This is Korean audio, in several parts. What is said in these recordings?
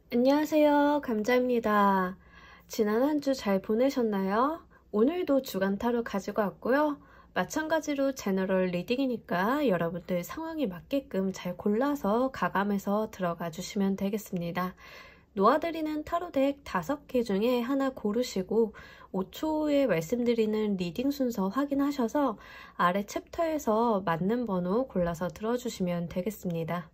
안녕하세요. 감자입니다. 지난 한 주 잘 보내셨나요? 오늘도 주간 타로 가지고 왔고요. 마찬가지로 제너럴 리딩이니까 여러분들 상황에 맞게끔 잘 골라서 가감해서 들어가 주시면 되겠습니다. 놓아드리는 타로덱 5개 중에 하나 고르시고 5초 후에 말씀드리는 리딩 순서 확인하셔서 아래 챕터에서 맞는 번호 골라서 들어주시면 되겠습니다.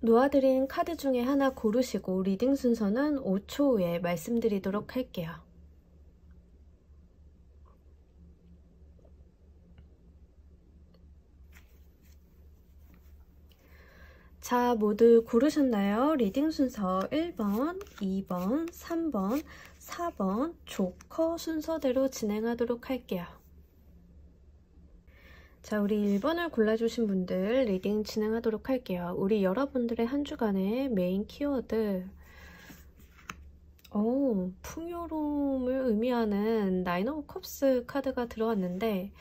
놓아드린 카드 중에 하나 고르시고 리딩 순서는 5초 후에 말씀드리도록 할게요. 자, 모두 고르셨나요? 리딩 순서 1번, 2번, 3번, 4번 조커 순서대로 진행하도록 할게요. 자, 우리 1번을 골라주신 분들 리딩 진행하도록 할게요. 우리 여러분들의 한 주간의 메인 키워드 풍요로움을 의미하는 나인 오브 컵스 카드가 들어왔는데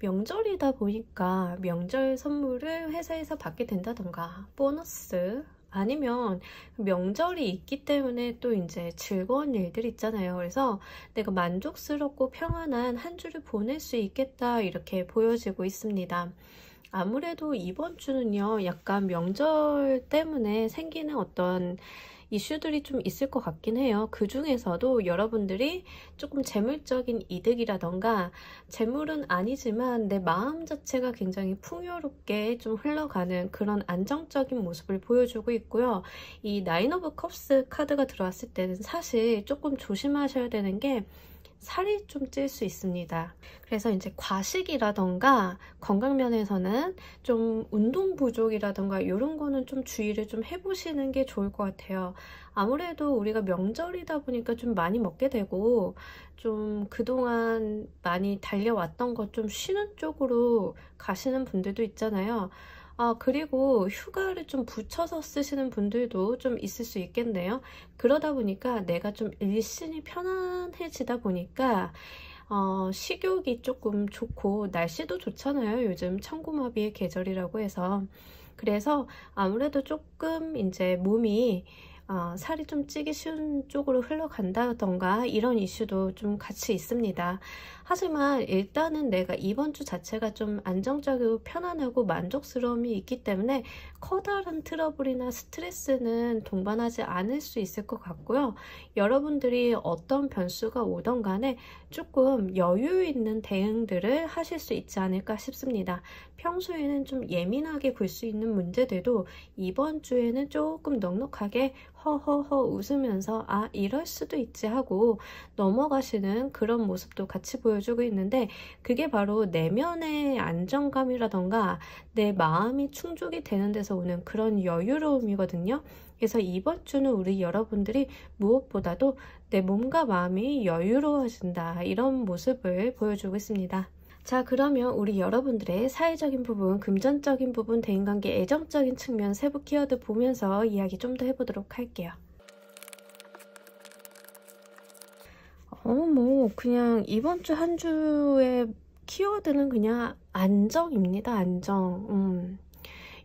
명절이다 보니까 명절 선물을 회사에서 받게 된다던가 보너스 아니면 명절이 있기 때문에 또 이제 즐거운 일들 있잖아요. 그래서 내가 만족스럽고 평안한 한 주를 보낼 수 있겠다 이렇게 보여지고 있습니다. 아무래도 이번 주는요, 약간 명절 때문에 생기는 어떤 이슈들이 좀 있을 것 같긴 해요. 그 중에서도 여러분들이 조금 재물적인 이득이라던가 재물은 아니지만 내 마음 자체가 굉장히 풍요롭게 좀 흘러가는 그런 안정적인 모습을 보여주고 있고요. 이 나인 오브 컵스 카드가 들어왔을 때는 사실 조금 조심하셔야 되는 게 살이 좀 찔 수 있습니다. 그래서 이제 과식이라던가 건강 면에서는 좀 운동 부족이라던가 이런 거는 좀 주의를 좀 해보시는 게 좋을 것 같아요. 아무래도 우리가 명절이다 보니까 좀 많이 먹게 되고 좀 그동안 많이 달려왔던 것 좀 쉬는 쪽으로 가시는 분들도 있잖아요. 그리고 휴가를 좀 붙여서 쓰시는 분들도 좀 있을 수 있겠네요. 그러다 보니까 내가 좀 일신이 편안해지다 보니까 식욕이 조금 좋고 날씨도 좋잖아요. 요즘 천고마비의 계절이라고 해서. 그래서 아무래도 조금 이제 몸이 살이 좀 찌기 쉬운 쪽으로 흘러간다던가 이런 이슈도 좀 같이 있습니다. 하지만 일단은 내가 이번 주 자체가 좀 안정적이고 편안하고 만족스러움이 있기 때문에 커다란 트러블이나 스트레스는 동반하지 않을 수 있을 것 같고요. 여러분들이 어떤 변수가 오던 간에 조금 여유 있는 대응들을 하실 수 있지 않을까 싶습니다. 평소에는 좀 예민하게 볼 수 있는 문제들도 이번 주에는 조금 넉넉하게 허허허 웃으면서 이럴 수도 있지 하고 넘어가시는 그런 모습도 같이 보여주고 있는데 그게 바로 내면의 안정감이라던가 내 마음이 충족이 되는 데서 오는 그런 여유로움이거든요. 그래서 이번 주는 우리 여러분들이 무엇보다도 내 몸과 마음이 여유로워진다 이런 모습을 보여주고 있습니다. 자, 그러면 우리 여러분들의 사회적인 부분, 금전적인 부분, 대인관계, 애정적인 측면, 세부 키워드 보면서 이야기 좀 더 해보도록 할게요. 그냥 이번 주 한 주의 키워드는 그냥 안정입니다. 안정.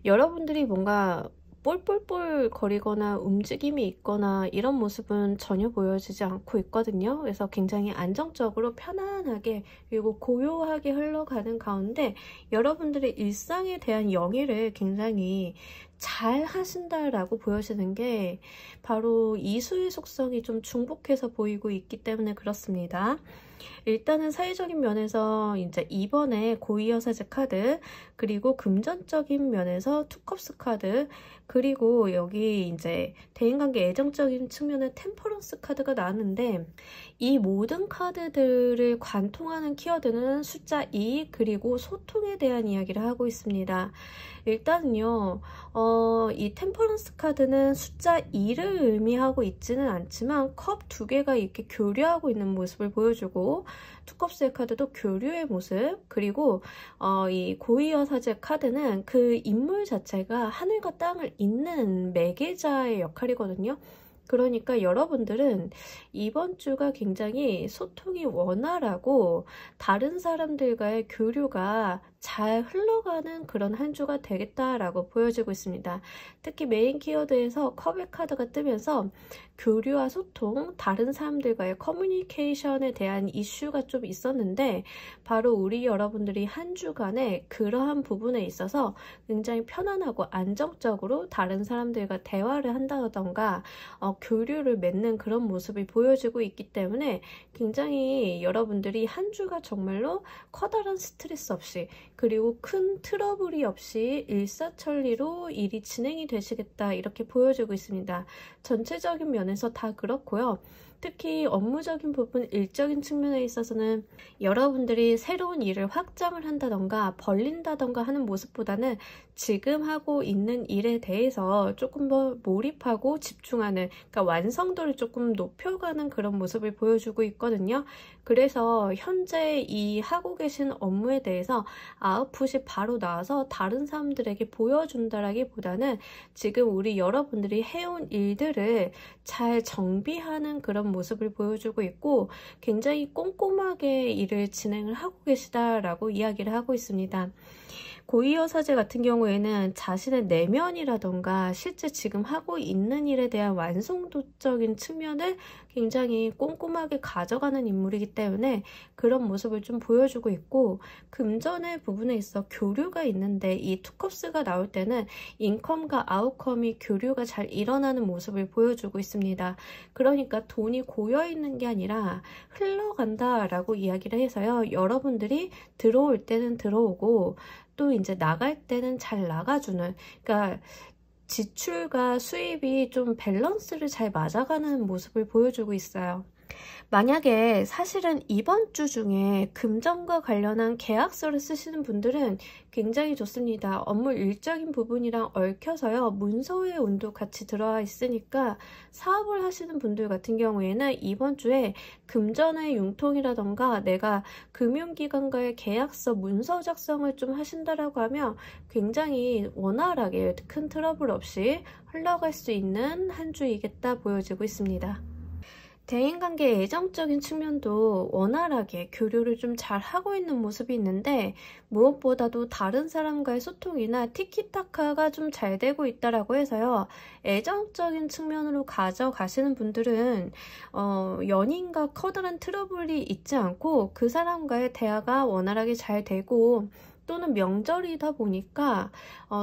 여러분들이 뭔가 볼볼볼 거리거나 움직임이 있거나 이런 모습은 전혀 보여지지 않고 있거든요. 그래서 굉장히 안정적으로 편안하게 그리고 고요하게 흘러가는 가운데 여러분들의 일상에 대한 영위를 굉장히 잘 하신다라고 보여지는 게 바로 이수의 속성이 좀 중복해서 보이고 있기 때문에 그렇습니다. 일단은 사회적인 면에서 이제 2번에 고위여사제 카드, 그리고 금전적인 면에서 투컵스 카드, 그리고 여기 이제 대인관계 애정적인 측면의 템퍼런스 카드가 나왔는데 이 모든 카드들을 관통하는 키워드는 숫자 2 그리고 소통에 대한 이야기를 하고 있습니다. 일단은요, 이 템퍼런스 카드는 숫자 2를 의미하고 있지는 않지만 컵 2개가 이렇게 교류하고 있는 모습을 보여주고 투컵스의 카드도 교류의 모습, 그리고 이 고위여사제 카드는 그 인물 자체가 하늘과 땅을 잇는 매개자의 역할이거든요. 그러니까 여러분들은 이번 주가 굉장히 소통이 원활하고 다른 사람들과의 교류가 잘 흘러가는 그런 한 주가 되겠다라고 보여지고 있습니다. 특히 메인 키워드에서 컵의 카드가 뜨면서 교류와 소통, 다른 사람들과의 커뮤니케이션에 대한 이슈가 좀 있었는데 바로 우리 여러분들이 한 주간에 그러한 부분에 있어서 굉장히 편안하고 안정적으로 다른 사람들과 대화를 한다던가 교류를 맺는 그런 모습이 보여지고 있기 때문에 굉장히 여러분들이 한 주가 정말로 커다란 스트레스 없이 그리고 큰 트러블이 없이 일사천리로 일이 진행이 되시겠다 이렇게 보여지고 있습니다. 전체적인 면에서 다 그렇고요. 특히 업무적인 부분, 일적인 측면에 있어서는 여러분들이 새로운 일을 확장을 한다던가 벌린다던가 하는 모습보다는 지금 하고 있는 일에 대해서 조금 더 몰입하고 집중하는, 그러니까 완성도를 조금 높여가는 그런 모습을 보여주고 있거든요. 그래서 현재 이 하고 계신 업무에 대해서 아웃풋이 바로 나와서 다른 사람들에게 보여준다라기보다는 지금 우리 여러분들이 해온 일들을 잘 정비하는 그런 모습을 보여주고 있고 굉장히 꼼꼼하게 일을 진행을 하고 계시다라고 이야기를 하고 있습니다. 고이여사제 같은 경우에는 자신의 내면이라던가 실제 지금 하고 있는 일에 대한 완성도적인 측면을 굉장히 꼼꼼하게 가져가는 인물이기 때문에 그런 모습을 좀 보여주고 있고, 금전의 부분에 있어 교류가 있는데 이 투컵스가 나올 때는 인컴과 아웃컴이 교류가 잘 일어나는 모습을 보여주고 있습니다. 그러니까 돈이 고여있는 게 아니라 흘러간다라고 이야기를 해서요. 여러분들이 들어올 때는 들어오고 또 이제 나갈 때는 잘 나가주는, 그러니까 지출과 수입이 좀 밸런스를 잘 맞아가는 모습을 보여주고 있어요. 만약에 사실은 이번 주 중에 금전과 관련한 계약서를 쓰시는 분들은 굉장히 좋습니다. 업무 일적인 부분이랑 얽혀서요. 문서의 운도 같이 들어와 있으니까 사업을 하시는 분들 같은 경우에는 이번 주에 금전의 융통이라던가 내가 금융기관과의 계약서 문서 작성을 좀 하신다라고 하면 굉장히 원활하게 큰 트러블 없이 흘러갈 수 있는 한 주이겠다 보여지고 있습니다. 대인관계 애정적인 측면도 원활하게 교류를 좀 잘 하고 있는 모습이 있는데 무엇보다도 다른 사람과의 소통이나 티키타카가 좀 잘 되고 있다라고 해서요. 애정적인 측면으로 가져가시는 분들은 연인과 커다란 트러블이 있지 않고 그 사람과의 대화가 원활하게 잘 되고, 또는 명절이다 보니까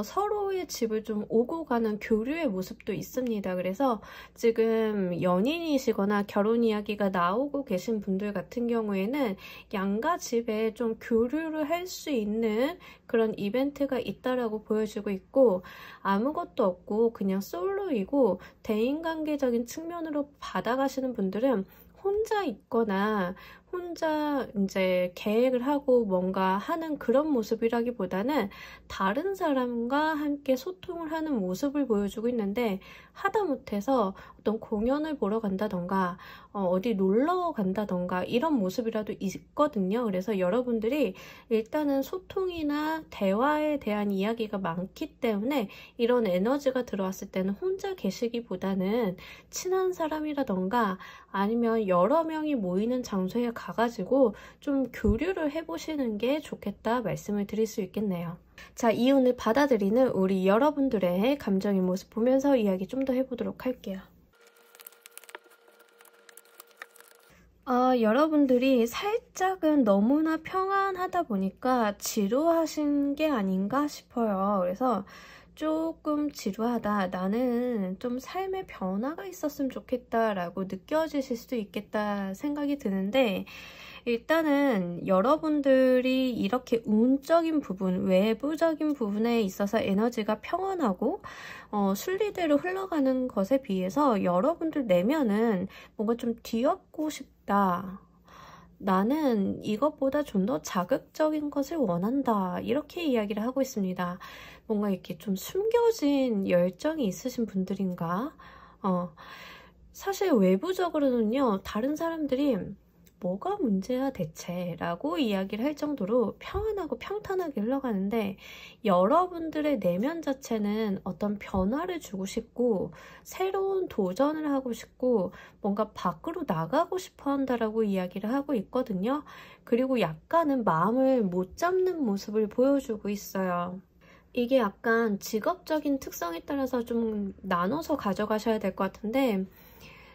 서로의 집을 좀 오고 가는 교류의 모습도 있습니다. 그래서 지금 연인이시거나 결혼 이야기가 나오고 계신 분들 같은 경우에는 양가 집에 좀 교류를 할 수 있는 그런 이벤트가 있다라고 보여지고 있고, 아무것도 없고 그냥 솔로이고 대인관계적인 측면으로 받아가시는 분들은 혼자 있거나 혼자 이제 계획을 하고 뭔가 하는 그런 모습이라기보다는 다른 사람과 함께 소통을 하는 모습을 보여주고 있는데, 하다못해서 어떤 공연을 보러 간다던가 어디 놀러 간다던가 이런 모습이라도 있거든요. 그래서 여러분들이 일단은 소통이나 대화에 대한 이야기가 많기 때문에 이런 에너지가 들어왔을 때는 혼자 계시기보다는 친한 사람이라던가 아니면 여러 명이 모이는 장소에 가가지고 좀 교류를 해보시는 게 좋겠다 말씀을 드릴 수 있겠네요. 자, 이운을 받아들이는 우리 여러분들의 감정의 모습 보면서 이야기 좀 더 해보도록 할게요. 여러분들이 살짝은 너무나 평안하다 보니까 지루하신 게 아닌가 싶어요. 그래서 조금 지루하다, 나는 좀 삶의 변화가 있었으면 좋겠다 라고 느껴지실 수도 있겠다 생각이 드는데, 일단은 여러분들이 이렇게 운적인 부분, 외부적인 부분에 있어서 에너지가 평안하고 순리대로 흘러가는 것에 비해서 여러분들 내면은 뭔가 좀 뒤엎고 싶다, 나는 이것보다 좀 더 자극적인 것을 원한다, 이렇게 이야기를 하고 있습니다. 뭔가 이렇게 좀 숨겨진 열정이 있으신 분들인가? 사실 외부적으로는요, 다른 사람들이 뭐가 문제야 대체? 라고 이야기를 할 정도로 평안하고 평탄하게 흘러가는데, 여러분들의 내면 자체는 어떤 변화를 주고 싶고 새로운 도전을 하고 싶고 뭔가 밖으로 나가고 싶어 한다라고 이야기를 하고 있거든요. 그리고 약간은 마음을 못 잡는 모습을 보여주고 있어요. 이게 약간 직업적인 특성에 따라서 좀 나눠서 가져가셔야 될 것 같은데,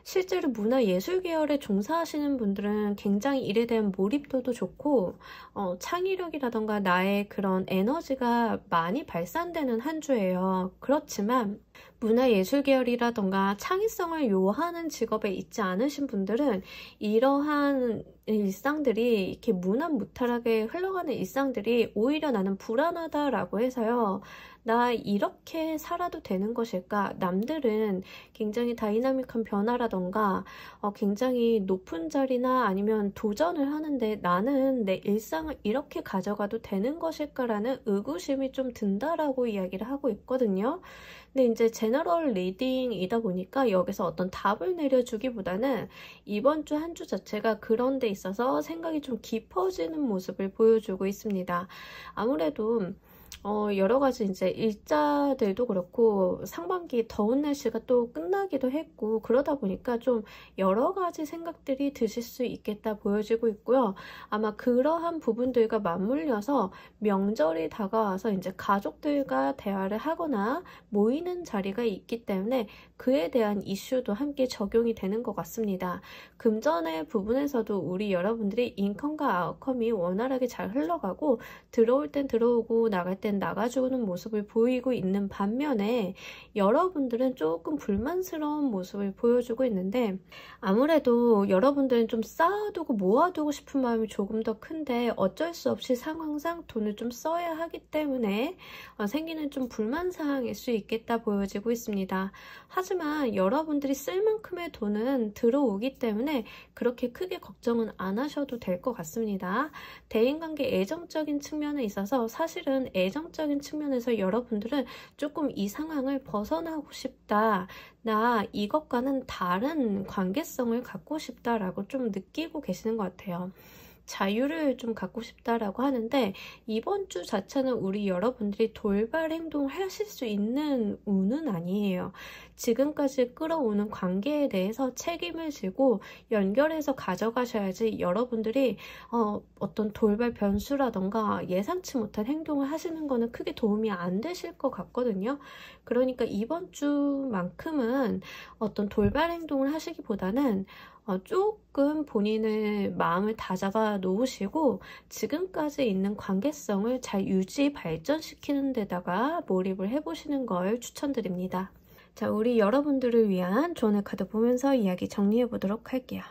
실제로 문화예술 계열에 종사하시는 분들은 굉장히 일에 대한 몰입도도 좋고 창의력이라던가 나의 그런 에너지가 많이 발산되는 한 주예요. 그렇지만 문화예술 계열이라던가 창의성을 요하는 직업에 있지 않으신 분들은 이러한 일상들이 이렇게 무난무탈하게 흘러가는 일상들이 오히려 나는 불안하다라고 해서요. 나 이렇게 살아도 되는 것일까? 남들은 굉장히 다이나믹한 변화라던가 굉장히 높은 자리나 아니면 도전을 하는데 나는 내 일상을 이렇게 가져가도 되는 것일까라는 의구심이 좀 든다라고 이야기를 하고 있거든요. 근데 이제 제너럴 리딩이다 보니까 여기서 어떤 답을 내려주기보다는 이번 주 한 주 자체가 그런 데 있어서 생각이 좀 깊어지는 모습을 보여주고 있습니다. 아무래도 여러 가지 이제 일자들도 그렇고 상반기 더운 날씨가 또 끝나기도 했고 그러다 보니까 좀 여러 가지 생각들이 드실 수 있겠다 보여지고 있고요. 아마 그러한 부분들과 맞물려서 명절이 다가와서 이제 가족들과 대화를 하거나 모이는 자리가 있기 때문에 그에 대한 이슈도 함께 적용이 되는 것 같습니다. 금전의 부분에서도 우리 여러분들이 인컴과 아웃컴이 원활하게 잘 흘러가고 들어올 땐 들어오고 나갈 땐 나가주는 모습을 보이고 있는 반면에 여러분들은 조금 불만스러운 모습을 보여주고 있는데, 아무래도 여러분들은 좀 쌓아두고 모아두고 싶은 마음이 조금 더 큰데 어쩔 수 없이 상황상 돈을 좀 써야 하기 때문에 생기는 좀 불만사항일 수 있겠다 보여지고 있습니다. 하지만 여러분들이 쓸 만큼의 돈은 들어오기 때문에 그렇게 크게 걱정은 안 하셔도 될 것 같습니다. 대인관계 애정적인 측면에 있어서 사실은 애정적인 측면에서 여러분들은 조금 이 상황을 벗어나고 싶다, 나 이것과는 다른 관계성을 갖고 싶다라고 좀 느끼고 계시는 것 같아요. 자유를 좀 갖고 싶다라고 하는데 이번 주 자체는 우리 여러분들이 돌발 행동을 하실 수 있는 운은 아니에요. 지금까지 끌어오는 관계에 대해서 책임을 지고 연결해서 가져가셔야지 여러분들이 어떤 돌발 변수라던가 예상치 못한 행동을 하시는 거는 크게 도움이 안 되실 것 같거든요. 그러니까 이번 주만큼은 어떤 돌발 행동을 하시기보다는 조금 본인의 마음을 다잡아 놓으시고 지금까지 있는 관계성을 잘 유지 발전시키는 데다가 몰입을 해보시는 걸 추천드립니다. 자, 우리 여러분들을 위한 조언의 카드 보면서 이야기 정리해 보도록 할게요.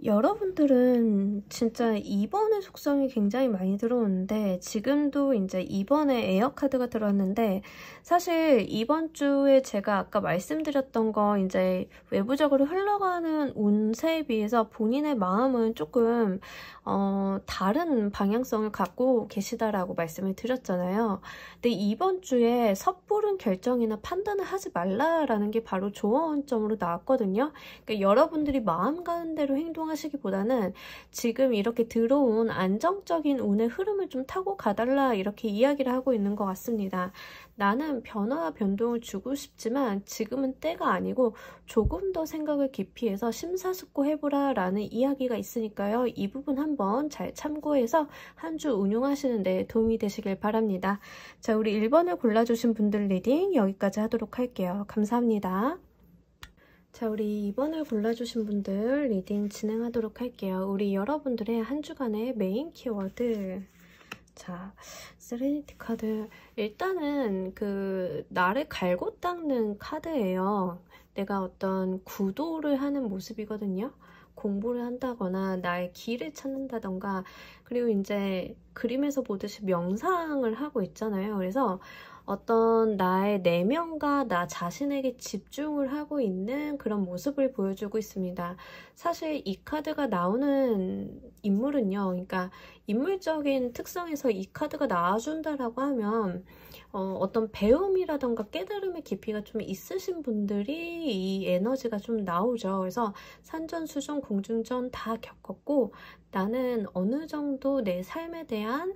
여러분들은 진짜 2번의 속성이 굉장히 많이 들어오는데 지금도 이제 2번에 에어 카드가 들어왔는데 사실 이번 주에 제가 아까 말씀드렸던 거 이제 외부적으로 흘러가는 운세에 비해서 본인의 마음은 조금 다른 방향성을 갖고 계시다라고 말씀을 드렸잖아요. 근데 이번 주에 섣부른 결정이나 판단을 하지 말라라는 게 바로 조언점으로 나왔거든요. 그러니까 여러분들이 마음 가는 대로 행동하시기보다는 지금 이렇게 들어온 안정적인 운의 흐름을 좀 타고 가달라 이렇게 이야기를 하고 있는 것 같습니다. 나는 변화와 변동을 주고 싶지만 지금은 때가 아니고 조금 더 생각을 깊이 해서 심사숙고해보라 라는 이야기가 있으니까요. 이 부분 한번 잘 참고해서 한 주 운용하시는 데 도움이 되시길 바랍니다. 자, 우리 1번을 골라주신 분들 리딩 여기까지 하도록 할게요. 감사합니다. 자, 우리 2번을 골라주신 분들 리딩 진행하도록 할게요. 우리 여러분들의 한 주간의 메인 키워드. 자, 세레니티 카드. 일단은 나를 갈고 닦는 카드예요. 내가 어떤 구도를 하는 모습이거든요. 공부를 한다거나 나의 길을 찾는다던가, 그리고 이제 그림에서 보듯이 명상을 하고 있잖아요. 그래서 어떤 나의 내면과 나 자신에게 집중을 하고 있는 그런 모습을 보여주고 있습니다. 사실 이 카드가 나오는 인물은요, 그러니까 인물적인 특성에서 이 카드가 나와준다라고 하면 어떤 배움이라던가 깨달음의 깊이가 좀 있으신 분들이 이 에너지가 좀 나오죠. 그래서 산전수전 공중전 다 겪었고 나는 어느 정도 내 삶에 대한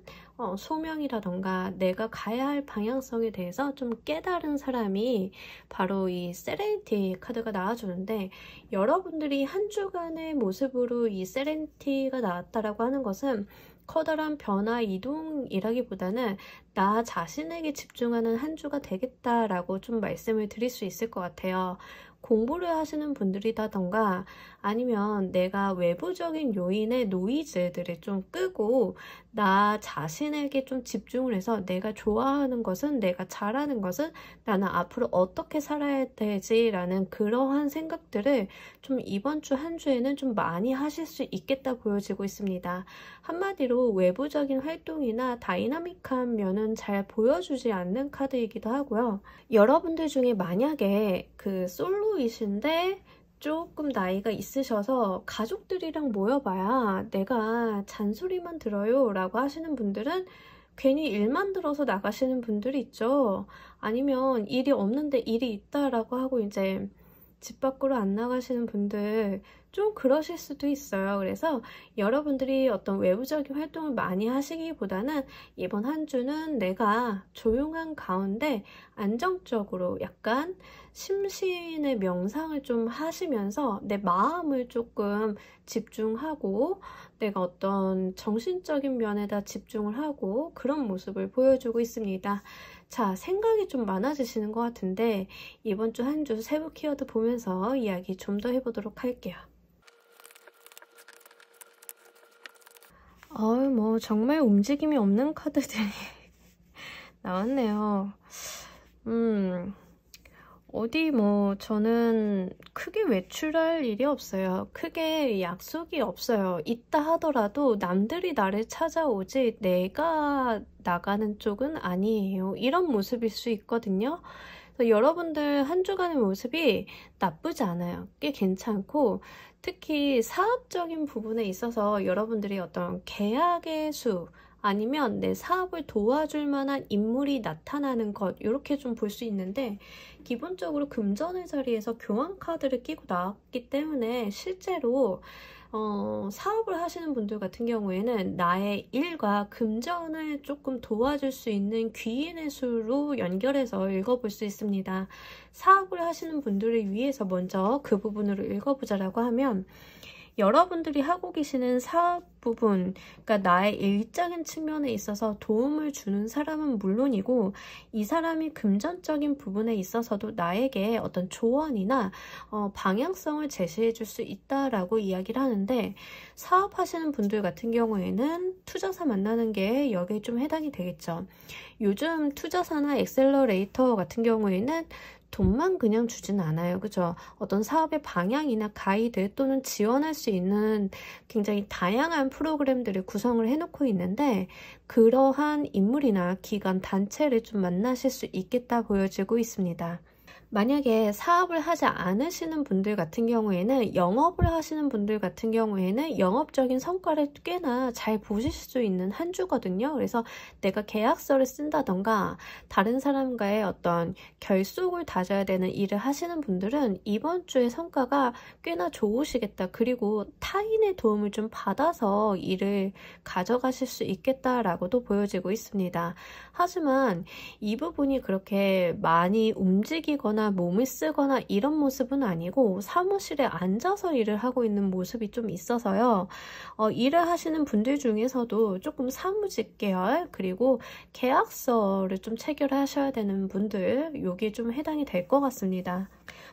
소명이라던가 내가 가야 할 방향성에 대해서 좀 깨달은 사람이 바로 이 세레니티 카드가 나와주는데, 여러분들이 한 주간의 모습으로 이 세레니티가 나왔다라고 하는 것은 커다란 변화 이동이라기보다는 나 자신에게 집중하는 한 주가 되겠다라고 좀 말씀을 드릴 수 있을 것 같아요. 공부를 하시는 분들이라던가 아니면 내가 외부적인 요인의 노이즈들을 좀 끄고 나 자신에게 좀 집중을 해서 내가 좋아하는 것은, 내가 잘하는 것은, 나는 앞으로 어떻게 살아야 되지라는 그러한 생각들을 좀 이번 주 한 주에는 좀 많이 하실 수 있겠다 보여지고 있습니다. 한마디로 외부적인 활동이나 다이나믹한 면은 잘 보여주지 않는 카드이기도 하고요. 여러분들 중에 만약에 그 솔로이신데 조금 나이가 있으셔서 가족들이랑 모여봐야 내가 잔소리만 들어요 라고 하시는 분들은 괜히 일만 들어서 나가시는 분들이 있죠. 아니면 일이 없는데 일이 있다라고 하고 이제 집 밖으로 안 나가시는 분들 좀 그러실 수도 있어요. 그래서 여러분들이 어떤 외부적인 활동을 많이 하시기보다는 이번 한 주는 내가 조용한 가운데 안정적으로 약간 심신의 명상을 좀 하시면서 내 마음을 조금 집중하고 내가 어떤 정신적인 면에다 집중을 하고 그런 모습을 보여주고 있습니다. 자, 생각이 좀 많아지시는 것 같은데 이번 주 한 주 세부 키워드 보면서 이야기 좀 더 해보도록 할게요. 뭐 정말 움직임이 없는 카드들이 나왔네요. 어디 저는 크게 외출할 일이 없어요. 크게 약속이 없어요. 있다 하더라도 남들이 나를 찾아오지 내가 나가는 쪽은 아니에요. 이런 모습일 수 있거든요. 그래서 여러분들 한 주간의 모습이 나쁘지 않아요. 꽤 괜찮고, 특히 사업적인 부분에 있어서 여러분들이 어떤 계약의 수, 아니면 내 사업을 도와줄 만한 인물이 나타나는 것, 이렇게 좀 볼 수 있는데, 기본적으로 금전의 자리에서 교환 카드를 끼고 나왔기 때문에 실제로 사업을 하시는 분들 같은 경우에는 나의 일과 금전을 조금 도와줄 수 있는 귀인의 수로 연결해서 읽어볼 수 있습니다. 사업을 하시는 분들을 위해서 먼저 그 부분으로 읽어보자라고 하면, 여러분들이 하고 계시는 사업 부분, 그러니까 나의 일적인 측면에 있어서 도움을 주는 사람은 물론이고, 이 사람이 금전적인 부분에 있어서도 나에게 어떤 조언이나 방향성을 제시해 줄 수 있다라고 이야기를 하는데, 사업하시는 분들 같은 경우에는 투자사 만나는 게 여기에 좀 해당이 되겠죠. 요즘 투자사나 엑셀러레이터 같은 경우에는 돈만 그냥 주진 않아요. 그죠? 어떤 사업의 방향이나 가이드 또는 지원할 수 있는 굉장히 다양한 프로그램들을 구성을 해놓고 있는데, 그러한 인물이나 기관, 단체를 좀 만나실 수 있겠다 보여지고 있습니다. 만약에 사업을 하지 않으시는 분들 같은 경우에는, 영업을 하시는 분들 같은 경우에는 영업적인 성과를 꽤나 잘 보실 수 있는 한 주거든요. 그래서 내가 계약서를 쓴다던가 다른 사람과의 어떤 결속을 다져야 되는 일을 하시는 분들은 이번 주의 성과가 꽤나 좋으시겠다. 그리고 타인의 도움을 좀 받아서 일을 가져가실 수 있겠다라고도 보여지고 있습니다. 하지만 이 부분이 그렇게 많이 움직이거나 몸을 쓰거나 이런 모습은 아니고 사무실에 앉아서 일을 하고 있는 모습이 좀 있어서요. 일을 하시는 분들 중에서도 조금 사무직 계열, 그리고 계약서를 좀 체결하셔야 되는 분들, 요게 좀 해당이 될 것 같습니다.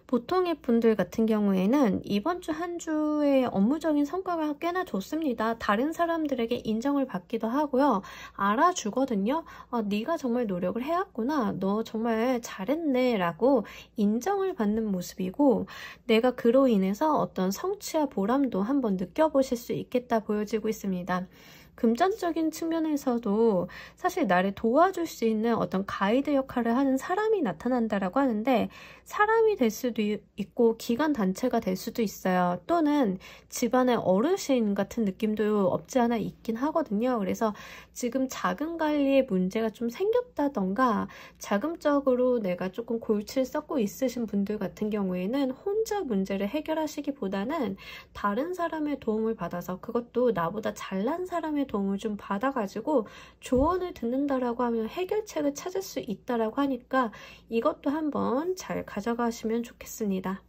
보통의 분들 같은 경우에는 이번 주 한 주의 업무적인 성과가 꽤나 좋습니다. 다른 사람들에게 인정을 받기도 하고요. 알아주거든요. 네가 정말 노력을 해왔구나. 너 정말 잘했네 라고 인정을 받는 모습이고, 내가 그로 인해서 어떤 성취와 보람도 한번 느껴보실 수 있겠다 보여지고 있습니다. 금전적인 측면에서도 사실 나를 도와줄 수 있는 어떤 가이드 역할을 하는 사람이 나타난다라고 하는데, 사람이 될 수도 있고 기관 단체가 될 수도 있어요. 또는 집안의 어르신 같은 느낌도 없지 않아 있긴 하거든요. 그래서 지금 자금 관리에 문제가 좀 생겼다던가 자금적으로 내가 조금 골치를 썩고 있으신 분들 같은 경우에는 혼자 문제를 해결하시기보다는 다른 사람의 도움을 받아서, 그것도 나보다 잘난 사람의 도움을 좀 받아가지고 조언을 듣는다라고 하면 해결책을 찾을 수 있다라고 하니까 이것도 한번 잘 가져가시면 좋겠습니다.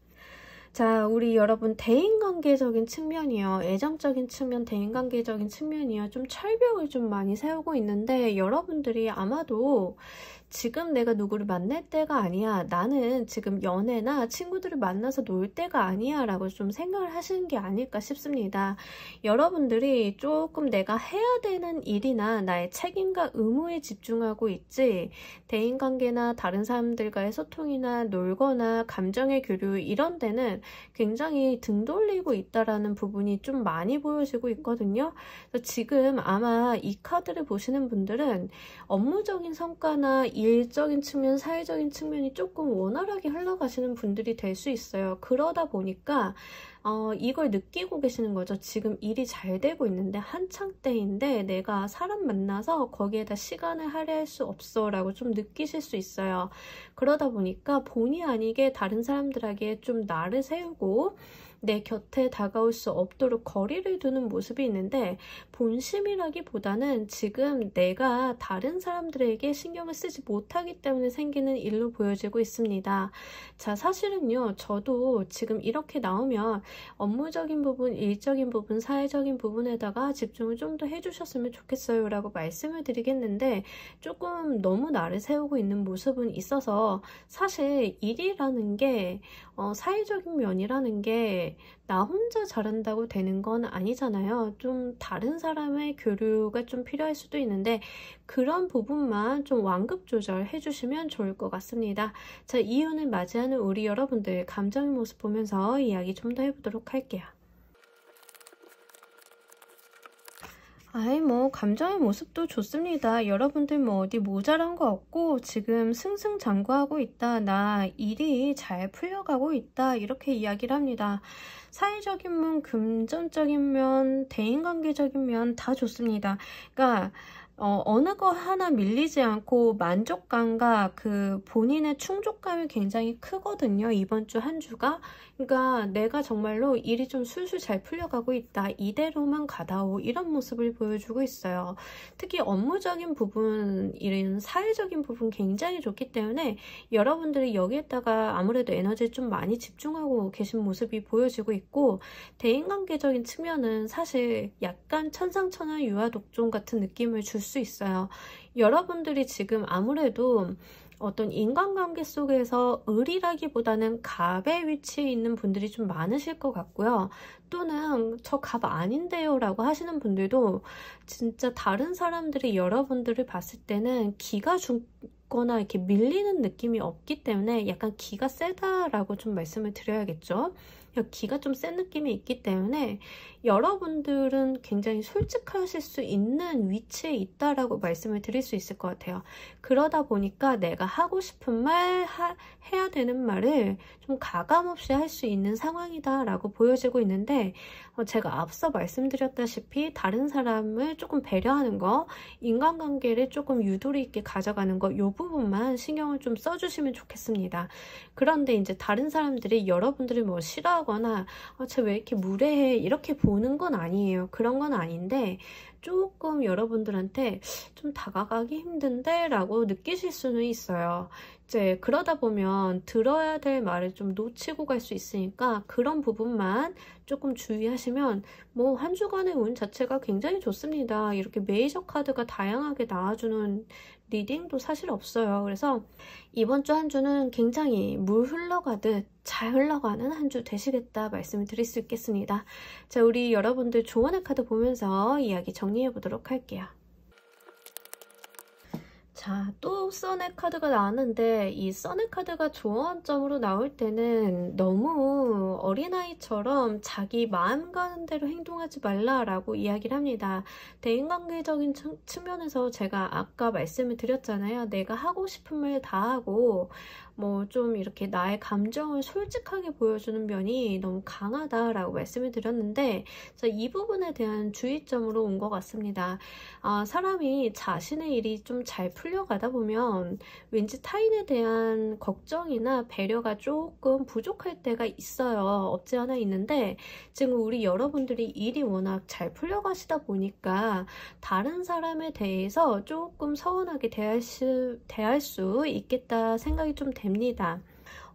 자, 우리 여러분, 대인관계적인 측면이요, 애정적인 측면, 대인관계적인 측면이요, 좀 철벽을 좀 많이 세우고 있는데, 여러분들이 아마도 지금 내가 누구를 만날 때가 아니야, 나는 지금 연애나 친구들을 만나서 놀 때가 아니야 라고 좀 생각을 하시는 게 아닐까 싶습니다. 여러분들이 조금 내가 해야 되는 일이나 나의 책임과 의무에 집중하고 있지, 대인관계나 다른 사람들과의 소통이나 놀거나 감정의 교류 이런 데는 굉장히 등 돌리고 있다라는 부분이 좀 많이 보여지고 있거든요. 그래서 지금 아마 이 카드를 보시는 분들은 업무적인 성과나 일적인 측면, 사회적인 측면이 조금 원활하게 흘러가시는 분들이 될 수 있어요. 그러다 보니까 이걸 느끼고 계시는 거죠. 지금 일이 잘 되고 있는데 한창 때인데 내가 사람 만나서 거기에다 시간을 할애할 수 없어 라고 좀 느끼실 수 있어요. 그러다 보니까 본의 아니게 다른 사람들에게 좀 나를 세우고 내 곁에 다가올 수 없도록 거리를 두는 모습이 있는데, 본심이라기보다는 지금 내가 다른 사람들에게 신경을 쓰지 못하기 때문에 생기는 일로 보여지고 있습니다. 자, 사실은요, 저도 지금 이렇게 나오면 업무적인 부분, 일적인 부분, 사회적인 부분에다가 집중을 좀 더 해주셨으면 좋겠어요 라고 말씀을 드리겠는데, 조금 너무 나를 세우고 있는 모습은 있어서, 사실 일이라는 게 사회적인 면이라는 게 나 혼자 잘한다고 되는 건 아니잖아요. 좀 다른 사람의 교류가 좀 필요할 수도 있는데, 그런 부분만 좀 완급 조절해 주시면 좋을 것 같습니다. 자, 이윤을 맞이하는 우리 여러분들 감정의 모습 보면서 이야기 좀 더 해보도록 할게요. 감정의 모습도 좋습니다. 여러분들 어디 모자란 거 없고 지금 승승장구하고 있다, 나 일이 잘 풀려가고 있다, 이렇게 이야기를 합니다. 사회적인 면, 금전적인 면, 대인관계적인 면 다 좋습니다. 그러니까 어느 거 하나 밀리지 않고 만족감과 그 본인의 충족감이 굉장히 크거든요. 이번 주 한 주가. 그러니까 내가 정말로 일이 좀 술술 잘 풀려가고 있다, 이대로만 가다오, 이런 모습을 보여주고 있어요. 특히 업무적인 부분, 이런 사회적인 부분 굉장히 좋기 때문에 여러분들이 여기에다가 아무래도 에너지를 좀 많이 집중하고 계신 모습이 보여지고 있고, 대인관계적인 측면은 사실 약간 천상천하 유아독존 같은 느낌을 줄 수 있어요. 여러분들이 지금 아무래도 어떤 인간관계 속에서 을이라기보다는 갑의 위치에 있는 분들이 좀 많으실 것 같고요. 또는 저 갑 아닌데요 라고 하시는 분들도 진짜 다른 사람들이 여러분들을 봤을 때는 기가 죽거나 이렇게 밀리는 느낌이 없기 때문에 약간 기가 세다라고 좀 말씀을 드려야겠죠. 기가 좀 센 느낌이 있기 때문에 여러분들은 굉장히 솔직하실 수 있는 위치에 있다라고 말씀을 드릴 수 있을 것 같아요. 그러다 보니까 내가 하고 싶은 말, 해야 되는 말을 좀 가감없이 할 수 있는 상황이다 라고 보여지고 있는데, 제가 앞서 말씀드렸다시피 다른 사람을 조금 배려하는 거, 인간관계를 조금 유도리 있게 가져가는 거, 이 부분만 신경을 좀 써주시면 좋겠습니다. 그런데 이제 다른 사람들이 여러분들을 싫어하거나 쟤 왜 이렇게 무례해, 이렇게 보는 건 아니에요. 그런 건 아닌데 조금 여러분들한테 좀 다가가기 힘든데 라고 느끼실 수는 있어요. 이제 그러다 보면 들어야 될 말을 좀 놓치고 갈 수 있으니까 그런 부분만 조금 주의하시면 한 주간의 운 자체가 굉장히 좋습니다. 이렇게 메이저 카드가 다양하게 나와주는 리딩도 사실 없어요. 그래서 이번 주 한 주는 굉장히 물 흘러가듯 잘 흘러가는 한 주 되시겠다 말씀을 드릴 수 있겠습니다. 자, 우리 여러분들 조언의 카드 보면서 이야기 정리해 보도록 할게요. 자, 또 선의 카드가 나왔는데 이 선의 카드가 조언점으로 나올 때는 너무 어린아이처럼 자기 마음 가는 대로 행동하지 말라라고 이야기를 합니다. 대인관계적인 측면에서 제가 아까 말씀을 드렸잖아요. 내가 하고 싶은 말 다 하고 뭐 좀 이렇게 나의 감정을 솔직하게 보여주는 면이 너무 강하다라고 말씀을 드렸는데 이 부분에 대한 주의점으로 온 것 같습니다. 사람이 자신의 일이 좀 잘 풀려가다 보면 왠지 타인에 대한 걱정이나 배려가 조금 부족할 때가 있어요. 없지 않아 있는데 지금 우리 여러분들이 일이 워낙 잘 풀려가시다 보니까 다른 사람에 대해서 조금 서운하게 대할 수 있겠다 생각이 좀 됩니다.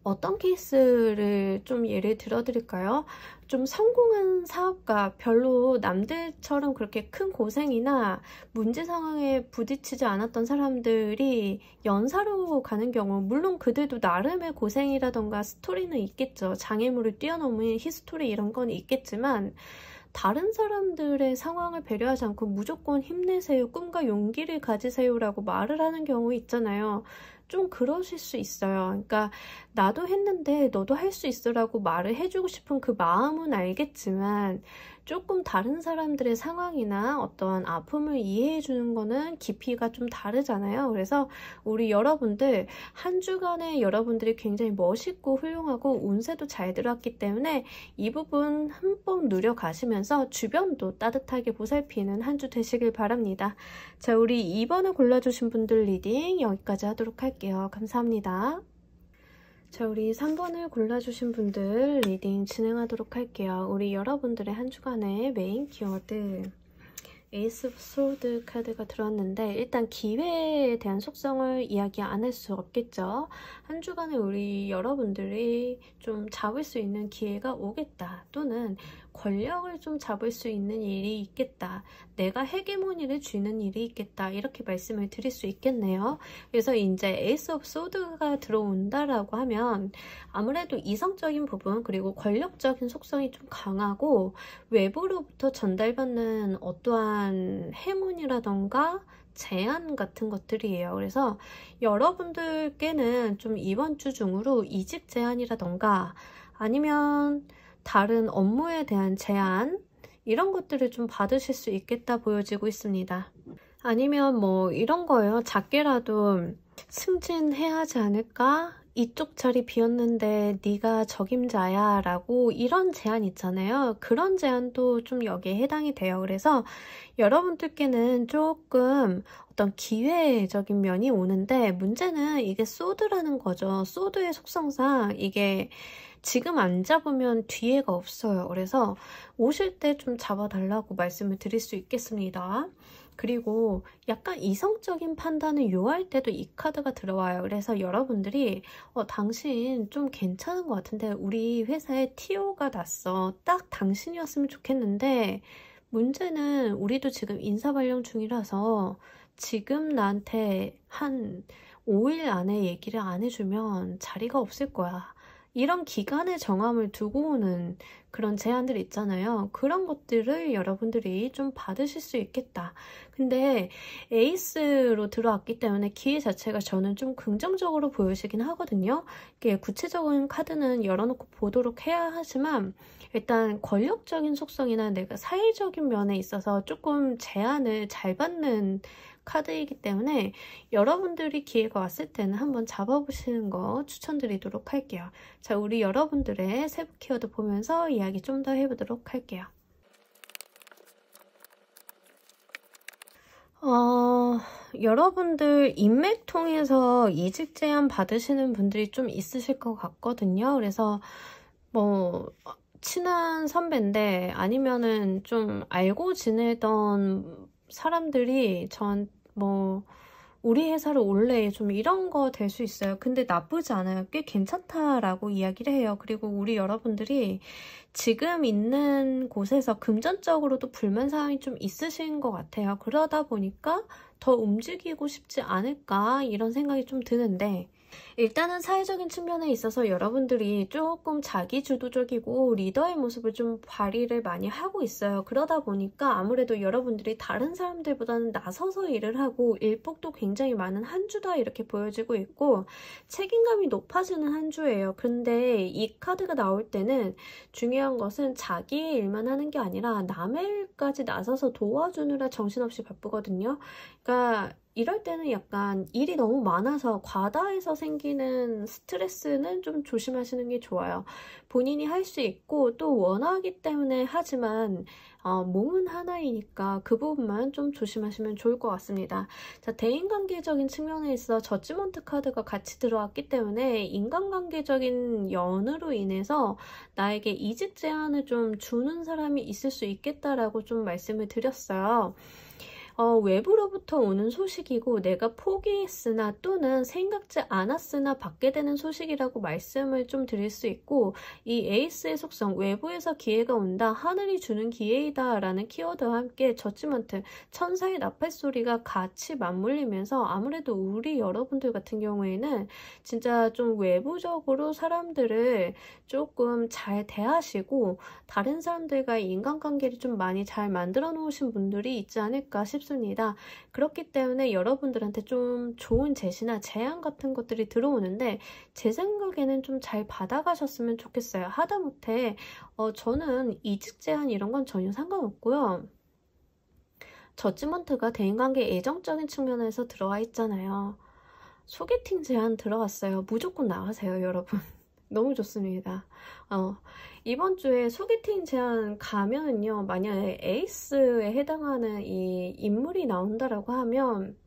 어떤 케이스를 좀 예를 들어 드릴까요? 좀 성공한 사업가, 별로 남들처럼 그렇게 큰 고생이나 문제 상황에 부딪히지 않았던 사람들이 연사로 가는 경우, 물론 그들도 나름의 고생이라던가 스토리는 있겠죠. 장애물을 뛰어넘은 히스토리 이런 건 있겠지만 다른 사람들의 상황을 배려하지 않고 무조건 힘내세요, 꿈과 용기를 가지세요라고 말을 하는 경우 있잖아요. 좀 그러실 수 있어요. 그러니까 나도 했는데 너도 할 수 있으라고 말을 해주고 싶은 그 마음은 알겠지만 조금 다른 사람들의 상황이나 어떤 아픔을 이해해 주는 거는 깊이가 좀 다르잖아요. 그래서 우리 여러분들 한 주간에 여러분들이 굉장히 멋있고 훌륭하고 운세도 잘 들어왔기 때문에 이 부분 한번 누려가시면서 주변도 따뜻하게 보살피는 한 주 되시길 바랍니다. 자, 우리 2번을 골라주신 분들 리딩 여기까지 하도록 할게요. 감사합니다. 자, 우리 3번을 골라주신 분들 리딩 진행하도록 할게요. 우리 여러분들의 한 주간의 메인 키워드 에이스 오브 소드 카드가 들어왔는데 일단 기회에 대한 속성을 이야기 안 할 수 없겠죠. 한 주간에 우리 여러분들이 좀 잡을 수 있는 기회가 오겠다. 또는 권력을 좀 잡을 수 있는 일이 있겠다. 내가 헤게모니를 쥐는 일이 있겠다. 이렇게 말씀을 드릴 수 있겠네요. 그래서 이제 에이스 오브 소드가 들어온다라고 하면 아무래도 이성적인 부분 그리고 권력적인 속성이 좀 강하고 외부로부터 전달받는 어떠한 해문이라던가 제안 같은 것들이에요. 그래서 여러분들께는 좀 이번 주 중으로 이직 제안이라던가 아니면 다른 업무에 대한 제안 이런 것들을 좀 받으실 수 있겠다 보여지고 있습니다. 아니면 뭐 이런 거예요. 작게라도 승진해야 하지 않을까? 이쪽 자리 비었는데 네가 적임자야 라고 이런 제안 있잖아요. 그런 제안도 좀 여기에 해당이 돼요. 그래서 여러분들께는 조금 어떤 기회적인 면이 오는데 문제는 이게 소드라는 거죠. 소드의 속성상 이게 지금 안 잡으면 뒤에가 없어요. 그래서 오실 때 좀 잡아달라고 말씀을 드릴 수 있겠습니다. 그리고 약간 이성적인 판단을 요할 때도 이 카드가 들어와요. 그래서 여러분들이 당신 좀 괜찮은 것 같은데 우리 회사에 TO가 났어. 딱 당신이었으면 좋겠는데 문제는 우리도 지금 인사발령 중이라서 지금 나한테 한 5일 안에 얘기를 안 해주면 자리가 없을 거야. 이런 기간의 정함을 두고 오는 그런 제안들 있잖아요. 그런 것들을 여러분들이 좀 받으실 수 있겠다. 근데 에이스로 들어왔기 때문에 기회 자체가 저는 좀 긍정적으로 보여지긴 하거든요. 이게 구체적인 카드는 열어놓고 보도록 해야 하지만 일단 권력적인 속성이나 내가 사회적인 면에 있어서 조금 제안을 잘 받는 카드이기 때문에 여러분들이 기회가 왔을 때는 한번 잡아보시는 거 추천드리도록 할게요. 자, 우리 여러분들의 세부 키워드 보면서 이야기 좀 더 해보도록 할게요. 여러분들 인맥 통해서 이직 제안 받으시는 분들이 좀 있으실 것 같거든요. 그래서 뭐 친한 선배인데 아니면은 좀 알고 지내던 사람들이 뭐 우리 회사로 올래 좀 이런 거 될 수 있어요. 근데 나쁘지 않아요. 꽤 괜찮다라고 이야기를 해요. 그리고 우리 여러분들이 지금 있는 곳에서 금전적으로도 불만 사항이 좀 있으신 것 같아요. 그러다 보니까 더 움직이고 싶지 않을까 이런 생각이 좀 드는데 일단은 사회적인 측면에 있어서 여러분들이 조금 자기주도적이고 리더의 모습을 좀 발휘를 많이 하고 있어요. 그러다 보니까 아무래도 여러분들이 다른 사람들보다는 나서서 일을 하고 일복도 굉장히 많은 한 주다 이렇게 보여지고 있고 책임감이 높아지는 한 주예요. 근데 이 카드가 나올 때는 중요한 것은 자기의 일만 하는 게 아니라 남의 일까지 나서서 도와주느라 정신없이 바쁘거든요. 그러니까 이럴 때는 약간 일이 너무 많아서 과다해서 생기는 스트레스는 좀 조심하시는 게 좋아요. 본인이 할 수 있고 또 원하기 때문에 하지만 몸은 하나이니까 그 부분만 좀 조심하시면 좋을 것 같습니다. 자, 대인관계적인 측면에 있어 저지먼트 카드가 같이 들어왔기 때문에 인간관계적인 연으로 인해서 나에게 이직 제안을 좀 주는 사람이 있을 수 있겠다라고 좀 말씀을 드렸어요. 외부로부터 오는 소식이고 내가 포기했으나 또는 생각지 않았으나 받게 되는 소식이라고 말씀을 좀 드릴 수 있고 이 에이스의 속성 외부에서 기회가 온다 하늘이 주는 기회이다 라는 키워드와 함께 저지먼트 천사의 나팔 소리가 같이 맞물리면서 아무래도 우리 여러분들 같은 경우에는 진짜 좀 외부적으로 사람들을 조금 잘 대하시고 다른 사람들과의 인간관계를 좀 많이 잘 만들어 놓으신 분들이 있지 않을까 싶습니다. 그렇기 때문에 여러분들한테 좀 좋은 제시나 제안 같은 것들이 들어오는데 제 생각에는 좀 잘 받아가셨으면 좋겠어요. 하다못해 저는 이직 제안 이런 건 전혀 상관없고요. 저지먼트가 대인관계 애정적인 측면에서 들어와 있잖아요. 소개팅 제안 들어왔어요. 무조건 나가세요, 여러분. 너무 좋습니다. 이번 주에 소개팅 제안 가면은요, 만약에 에이스에 해당하는 이 인물이 나온다라고 하면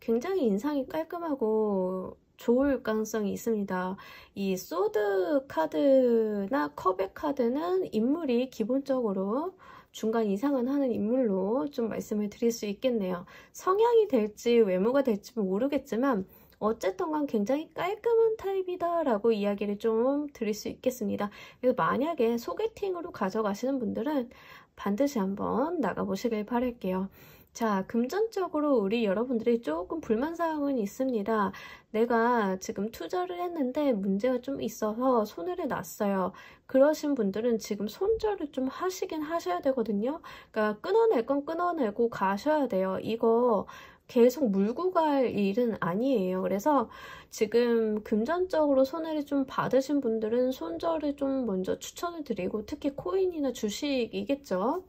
굉장히 인상이 깔끔하고 좋을 가능성이 있습니다. 이 소드 카드나 컵의 카드는 인물이 기본적으로 중간 이상은 하는 인물로 좀 말씀을 드릴 수 있겠네요. 성향이 될지 외모가 될지 모르겠지만 어쨌든 간 굉장히 깔끔한 타입이다 라고 이야기를 좀 드릴 수 있겠습니다. 그래서 만약에 소개팅으로 가져가시는 분들은 반드시 한번 나가보시길 바랄게요. 자, 금전적으로 우리 여러분들이 조금 불만사항은 있습니다. 내가 지금 투자를 했는데 문제가 좀 있어서 손해를 났어요. 그러신 분들은 지금 손절을 좀 하시긴 하셔야 되거든요. 그러니까 끊어낼 건 끊어내고 가셔야 돼요. 이거 계속 물고 갈 일은 아니에요. 그래서 지금 금전적으로 손해를 좀 받으신 분들은 손절을 좀 먼저 추천을 드리고 특히 코인이나 주식이겠죠.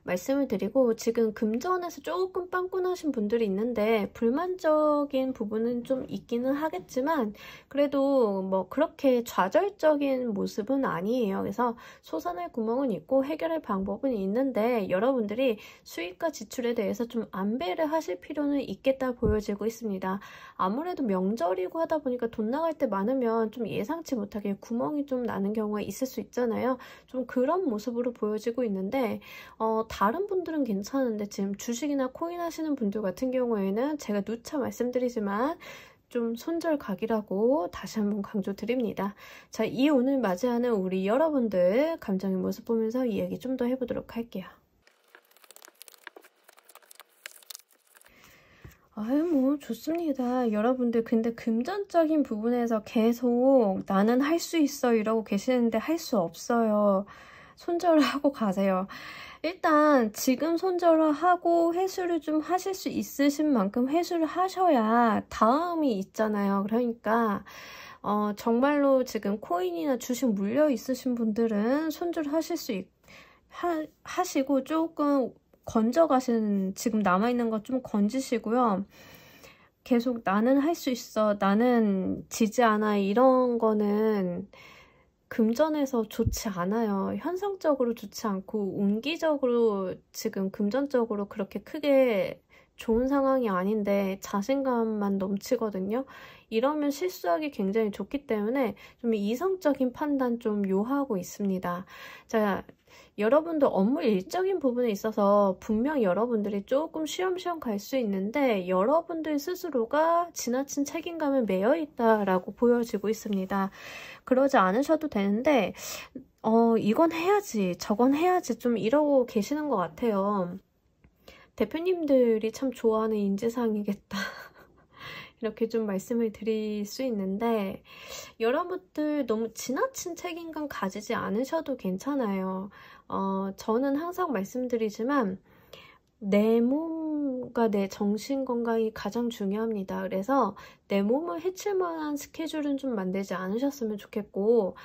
말씀을 드리고 지금 금전에서 조금 빵꾸나신 분들이 있는데 불만적인 부분은 좀 있기는 하겠지만 그래도 뭐 그렇게 좌절적인 모습은 아니에요. 그래서 솟아날 구멍은 있고 해결할 방법은 있는데 여러분들이 수익과 지출에 대해서 좀 안배를 하실 필요는 있겠다 보여지고 있습니다. 아무래도 명절이고 하다 보니까 돈 나갈 때 많으면 좀 예상치 못하게 구멍이 좀 나는 경우가 있을 수 있잖아요. 좀 그런 모습으로 보여지고 있는데 다른 분들은 괜찮은데 지금 주식이나 코인 하시는 분들 같은 경우에는 제가 누차 말씀드리지만 좀 손절 각이라고 다시 한번 강조드립니다. 자, 이 오늘 맞이하는 우리 여러분들 감정의 모습 보면서 이야기 좀 더 해보도록 할게요. 뭐 좋습니다. 여러분들 근데 금전적인 부분에서 계속 나는 할 수 있어 이러고 계시는데 할 수 없어요. 손절을 하고 가세요. 일단 지금 손절을 하고 회수를 좀 하실 수 있으신 만큼 회수를 하셔야 다음이 있잖아요. 그러니까 정말로 지금 코인이나 주식 물려 있으신 분들은 손절하실 수 하시고 조금 건져가시는 지금 남아있는 거 좀 건지시고요. 계속 나는 할 수 있어, 나는 지지 않아 이런 거는 금전에서 좋지 않아요. 현상적으로 좋지 않고 운기적으로 지금 금전적으로 그렇게 크게 좋은 상황이 아닌데 자신감만 넘치거든요. 이러면 실수하기 굉장히 좋기 때문에 좀 이성적인 판단 좀 요하고 있습니다. 자, 여러분도 업무 일적인 부분에 있어서 분명 여러분들이 조금 쉬엄쉬엄 갈 수 있는데 여러분들 스스로가 지나친 책임감에 매여 있다라고 보여지고 있습니다. 그러지 않으셔도 되는데 이건 해야지 저건 해야지 좀 이러고 계시는 것 같아요. 대표님들이 참 좋아하는 인지사항이겠다. 이렇게 좀 말씀을 드릴 수 있는데, 여러분들 너무 지나친 책임감 가지지 않으셔도 괜찮아요. 저는 항상 말씀드리지만 내 몸과 내 정신 건강이 가장 중요합니다. 그래서 내 몸을 해칠 만한 스케줄은 좀 만들지 않으셨으면 좋겠고,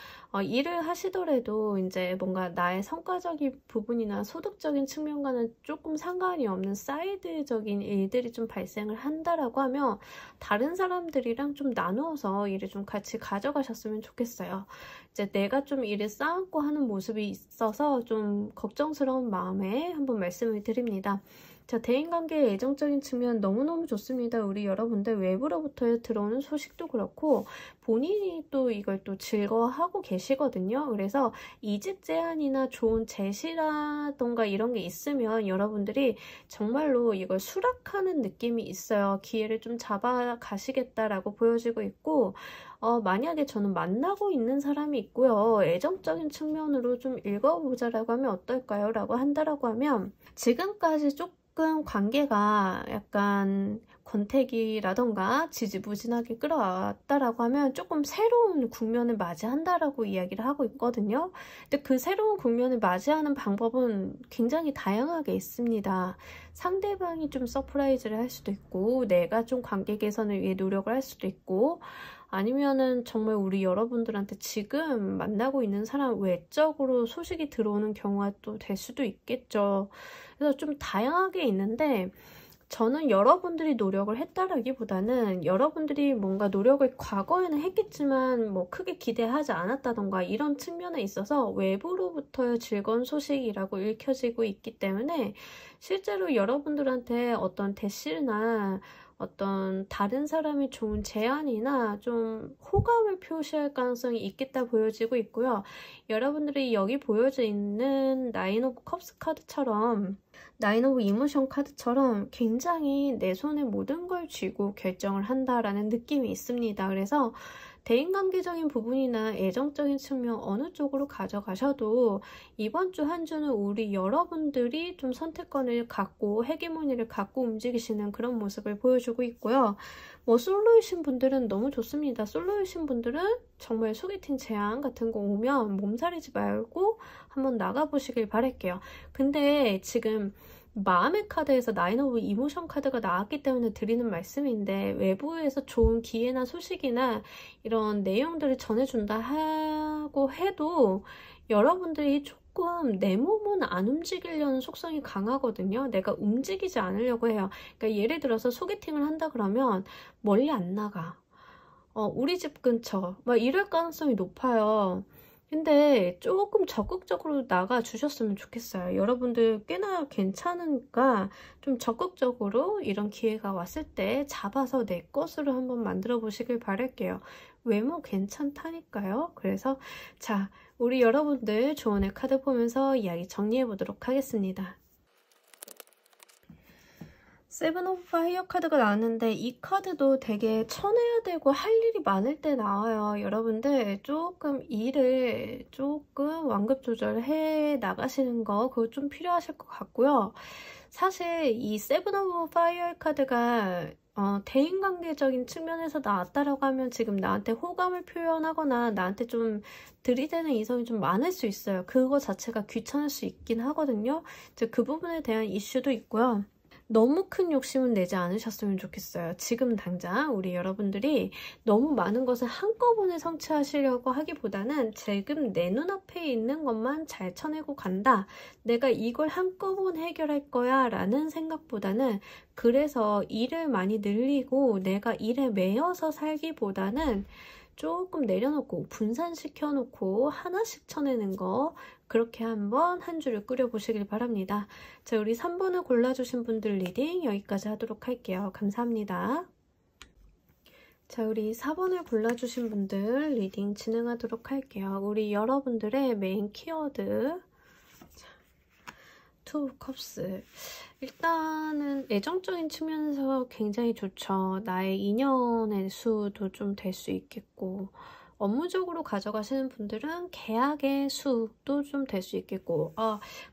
일을 하시더라도 이제 뭔가 나의 성과적인 부분이나 소득적인 측면과는 조금 상관이 없는 사이드적인 일들이 좀 발생을 한다라고 하면 다른 사람들이랑 좀 나누어서 일을 좀 같이 가져가셨으면 좋겠어요. 이제 내가 좀 일을 쌓고 하는 모습이 있어서 좀 걱정스러운 마음에 한번 말씀을 드립니다. 자, 대인관계의 애정적인 측면 너무너무 좋습니다. 우리 여러분들 외부로부터 들어오는 소식도 그렇고 본인이 또 이걸 또 즐거워하고 계시거든요. 그래서 이직 제안이나 좋은 제시라던가 이런 게 있으면 여러분들이 정말로 이걸 수락하는 느낌이 있어요. 기회를 좀 잡아가시겠다라고 보여지고 있고, 만약에 저는 만나고 있는 사람이 있고요. 애정적인 측면으로 좀 읽어보자라고 하면 어떨까요? 라고 한다라고 하면 지금까지 조금 관계가 약간 권태기라던가 지지부진하게 끌어왔다라고 하면 조금 새로운 국면을 맞이한다라고 이야기를 하고 있거든요. 근데 그 새로운 국면을 맞이하는 방법은 굉장히 다양하게 있습니다. 상대방이 좀 서프라이즈를 할 수도 있고, 내가 좀 관계 개선을 위해 노력을 할 수도 있고, 아니면은 정말 우리 여러분들한테 지금 만나고 있는 사람 외적으로 소식이 들어오는 경우가 또 될 수도 있겠죠. 그래서 좀 다양하게 있는데, 저는 여러분들이 노력을 했다라기보다는 여러분들이 뭔가 노력을 과거에는 했겠지만 뭐 크게 기대하지 않았다던가 이런 측면에 있어서 외부로부터의 즐거운 소식이라고 읽혀지고 있기 때문에 실제로 여러분들한테 어떤 대시나 어떤 다른 사람이 좋은 제안이나 좀 호감을 표시할 가능성이 있겠다 보여지고 있고요. 여러분들이 여기 보여져 있는 나인 오브 컵스 카드처럼, 나인 오브 이모션 카드처럼 굉장히 내 손에 모든 걸 쥐고 결정을 한다라는 느낌이 있습니다. 그래서 대인관계적인 부분이나 애정적인 측면 어느 쪽으로 가져가셔도 이번 주 한 주는 우리 여러분들이 좀 선택권을 갖고 헤게모니를 갖고 움직이시는 그런 모습을 보여주고 있고요. 뭐 솔로이신 분들은 너무 좋습니다. 솔로이신 분들은 정말 소개팅 제안 같은 거 오면 몸살이지 말고 한번 나가보시길 바랄게요. 근데 지금 마음의 카드에서 나인 오브 이모션 카드가 나왔기 때문에 드리는 말씀인데, 외부에서 좋은 기회나 소식이나 이런 내용들을 전해준다 하고 해도 여러분들이 조금 내 몸은 안 움직이려는 속성이 강하거든요. 내가 움직이지 않으려고 해요. 그러니까 예를 들어서 소개팅을 한다 그러면 멀리 안 나가. 우리 집 근처 막 이럴 가능성이 높아요. 근데 조금 적극적으로 나가 주셨으면 좋겠어요. 여러분들 꽤나 괜찮으니까 좀 적극적으로 이런 기회가 왔을 때 잡아서 내 것으로 한번 만들어 보시길 바랄게요. 외모 괜찮다니까요. 그래서 자, 우리 여러분들 조언의 카드 보면서 이야기 정리해 보도록 하겠습니다. 세븐 오브 파이어 카드가 나왔는데 이 카드도 되게 쳐내야 되고 할 일이 많을 때 나와요. 여러분들 조금 일을 조금 완급 조절해 나가시는 거 그거 좀 필요하실 것 같고요. 사실 이 세븐 오브 파이어 카드가 대인관계적인 측면에서 나왔다라고 하면 지금 나한테 호감을 표현하거나 나한테 좀 들이대는 이성이 좀 많을 수 있어요. 그거 자체가 귀찮을 수 있긴 하거든요. 이제 그 부분에 대한 이슈도 있고요. 너무 큰 욕심은 내지 않으셨으면 좋겠어요. 지금 당장 우리 여러분들이 너무 많은 것을 한꺼번에 성취하시려고 하기보다는 지금 내 눈앞에 있는 것만 잘 쳐내고 간다. 내가 이걸 한꺼번에 해결할 거야 라는 생각보다는, 그래서 일을 많이 늘리고 내가 일에 매여서 살기보다는 조금 내려놓고 분산시켜 놓고 하나씩 쳐내는 거, 그렇게 한번 한 주를 꾸려보시길 바랍니다. 자, 우리 3번을 골라주신 분들 리딩 여기까지 하도록 할게요. 감사합니다. 자, 우리 4번을 골라주신 분들 리딩 진행하도록 할게요. 우리 여러분들의 메인 키워드, 투 컵스. 일단은 애정적인 측면에서 굉장히 좋죠. 나의 인연의 수도 좀 될 수 있겠고, 업무적으로 가져가시는 분들은 계약의 수도 좀 될 수 있겠고,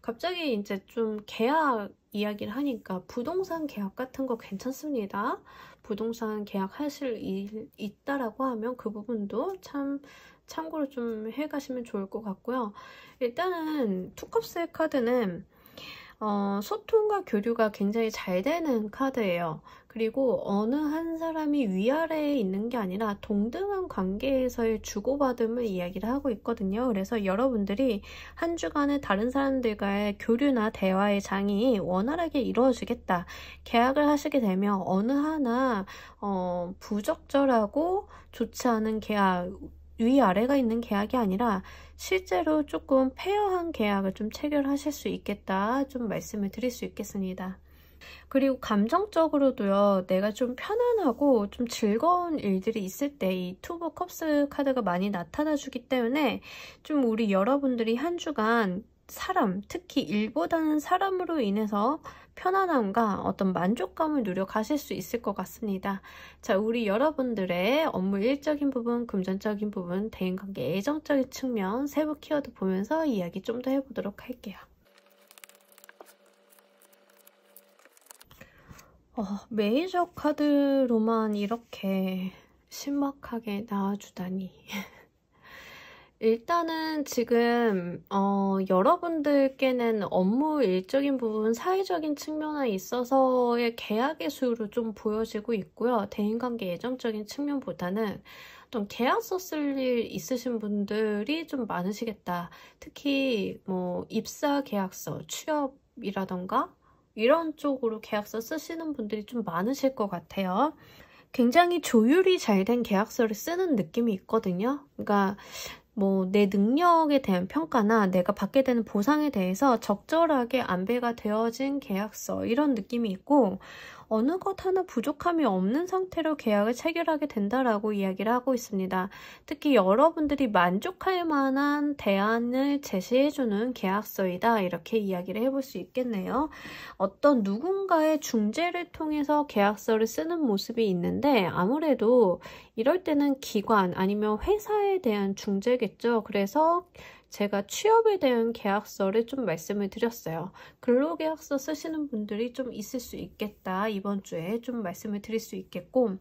갑자기 이제 좀 계약 이야기를 하니까 부동산 계약 같은 거 괜찮습니다. 부동산 계약하실 일 있다라고 하면 그 부분도 참고로 좀 해가시면 좋을 것 같고요. 일단은 투컵스의 카드는 소통과 교류가 굉장히 잘 되는 카드예요. 그리고 어느 한 사람이 위아래에 있는 게 아니라 동등한 관계에서의 주고받음을 이야기를 하고 있거든요. 그래서 여러분들이 한 주간에 다른 사람들과의 교류나 대화의 장이 원활하게 이루어지겠다. 계약을 하시게 되면 어느 하나 부적절하고 좋지 않은 계약, 위아래가 있는 계약이 아니라 실제로 조금 페어한 계약을 좀 체결하실 수 있겠다 좀 말씀을 드릴 수 있겠습니다. 그리고 감정적으로도요, 내가 좀 편안하고 좀 즐거운 일들이 있을 때 이 투브 컵스 카드가 많이 나타나 주기 때문에 좀 우리 여러분들이 한 주간 사람, 특히 일보다는 사람으로 인해서 편안함과 어떤 만족감을 누려가실 수 있을 것 같습니다. 자, 우리 여러분들의 업무 일적인 부분, 금전적인 부분, 대인관계 애정적인 측면, 세부 키워드 보면서 이야기 좀 더 해보도록 할게요. 메이저 카드로만 이렇게 신박하게 나와주다니. 일단은 지금 여러분들께는 업무 일적인 부분, 사회적인 측면에 있어서의 계약의 수로 좀 보여지고 있고요. 대인관계 애정적인 측면보다는 어떤 계약서 쓸 일 있으신 분들이 좀 많으시겠다. 특히 뭐 입사 계약서, 취업이라던가 이런 쪽으로 계약서 쓰시는 분들이 좀 많으실 것 같아요. 굉장히 조율이 잘 된 계약서를 쓰는 느낌이 있거든요. 그러니까 뭐 내 능력에 대한 평가나 내가 받게 되는 보상에 대해서 적절하게 안배가 되어진 계약서, 이런 느낌이 있고, 어느 것 하나 부족함이 없는 상태로 계약을 체결하게 된다라고 이야기를 하고 있습니다. 특히 여러분들이 만족할 만한 대안을 제시해주는 계약서이다, 이렇게 이야기를 해볼 수 있겠네요. 어떤 누군가의 중재를 통해서 계약서를 쓰는 모습이 있는데, 아무래도 이럴 때는 기관 아니면 회사에 대한 중재겠죠. 그래서 제가 취업에 대한 계약서를 좀 말씀을 드렸어요. 근로계약서 쓰시는 분들이 좀 있을 수 있겠다. 이번 주에 좀 말씀을 드릴 수 있겠고,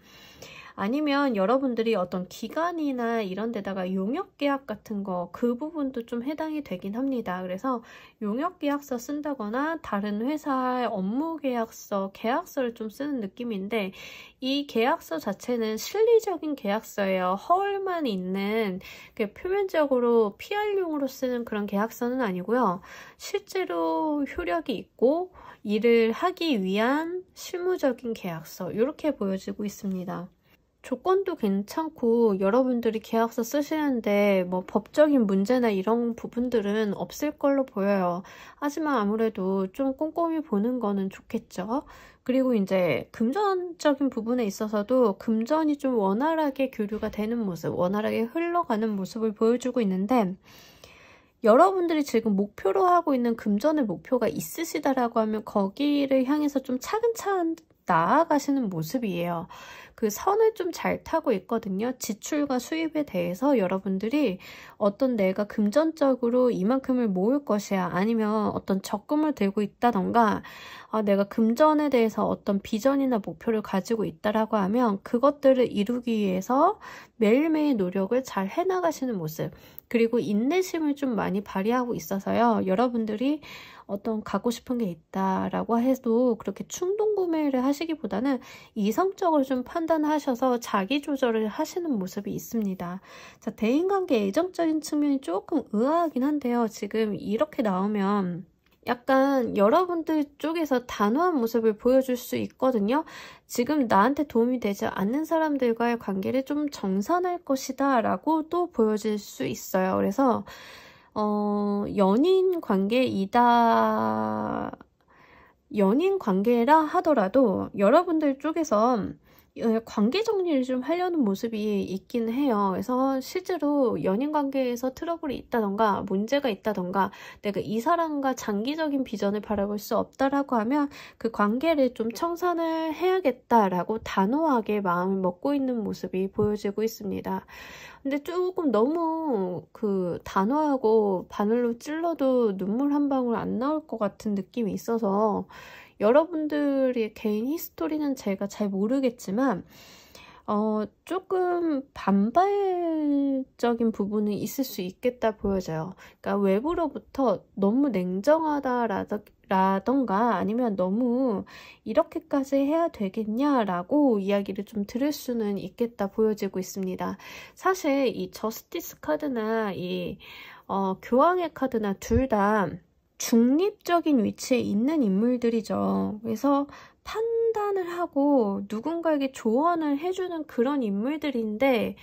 아니면 여러분들이 어떤 기관이나 이런 데다가 용역계약 같은 거, 그 부분도 좀 해당이 되긴 합니다. 그래서 용역계약서 쓴다거나 다른 회사의 업무계약서, 계약서를 좀 쓰는 느낌인데, 이 계약서 자체는 실리적인 계약서예요. 허울만 있는, 표면적으로 PR용으로 쓰는 그런 계약서는 아니고요. 실제로 효력이 있고 일을 하기 위한 실무적인 계약서, 이렇게 보여지고 있습니다. 조건도 괜찮고 여러분들이 계약서 쓰시는데 뭐 법적인 문제나 이런 부분들은 없을 걸로 보여요. 하지만 아무래도 좀 꼼꼼히 보는 거는 좋겠죠. 그리고 이제 금전적인 부분에 있어서도 금전이 좀 원활하게 교류가 되는 모습, 원활하게 흘러가는 모습을 보여주고 있는데, 여러분들이 지금 목표로 하고 있는 금전의 목표가 있으시다라고 하면 거기를 향해서 좀 차근차근 나아가시는 모습이에요. 그 선을 좀 잘 타고 있거든요. 지출과 수입에 대해서 여러분들이 어떤 내가 금전적으로 이만큼을 모을 것이야, 아니면 어떤 적금을 들고 있다던가, 내가 금전에 대해서 어떤 비전이나 목표를 가지고 있다라고 하면 그것들을 이루기 위해서 매일매일 노력을 잘 해나가시는 모습, 그리고 인내심을 좀 많이 발휘하고 있어서요. 여러분들이 어떤 갖고 싶은 게 있다라고 해도 그렇게 충동 구매를 하시기보다는 이성적으로 좀 판단하셔서 자기 조절을 하시는 모습이 있습니다. 자, 대인관계 애정적인 측면이 조금 의아하긴 한데요. 지금 이렇게 나오면 약간 여러분들 쪽에서 단호한 모습을 보여줄 수 있거든요. 지금 나한테 도움이 되지 않는 사람들과의 관계를 좀 정산할 것이다 라고 또 보여질 수 있어요. 그래서 연인 관계라 하더라도 여러분들 쪽에서 관계 정리를 좀 하려는 모습이 있긴 해요. 그래서 실제로 연인 관계에서 트러블이 있다던가 문제가 있다던가 내가 이 사람과 장기적인 비전을 바라볼 수 없다라고 하면 그 관계를 좀 청산을 해야겠다라고 단호하게 마음을 먹고 있는 모습이 보여지고 있습니다. 근데 조금 너무 단호하고 바늘로 찔러도 눈물 한 방울 안 나올 것 같은 느낌이 있어서 여러분들의 개인 히스토리는 제가 잘 모르겠지만 조금 반발적인 부분은 있을 수 있겠다 보여져요. 그러니까 외부로부터 너무 냉정하다라던가 아니면 너무 이렇게까지 해야 되겠냐라고 이야기를 좀 들을 수는 있겠다 보여지고 있습니다. 사실 이 저스티스 카드나 이 교황의 카드나 둘 다 중립적인 위치에 있는 인물들이죠. 그래서 판단을 하고 누군가에게 조언을 해주는 그런 인물들인데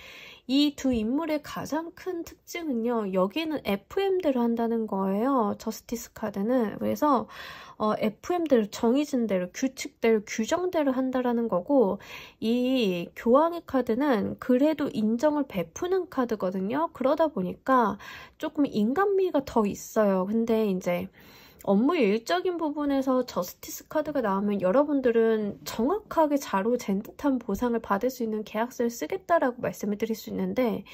이 두 인물의 가장 큰 특징은요. 여기는 FM대로 한다는 거예요. 저스티스 카드는. 그래서 FM대로 정해진 대로 규칙대로 규정대로 한다라는 거고 이 교황의 카드는 그래도 인정을 베푸는 카드거든요. 그러다 보니까 조금 인간미가 더 있어요. 근데 이제 업무 일적인 부분에서 저스티스 카드가 나오면 여러분들은 정확하게 자로잰 듯한 보상을 받을 수 있는 계약서를 쓰겠다라고 말씀을 드릴 수 있는데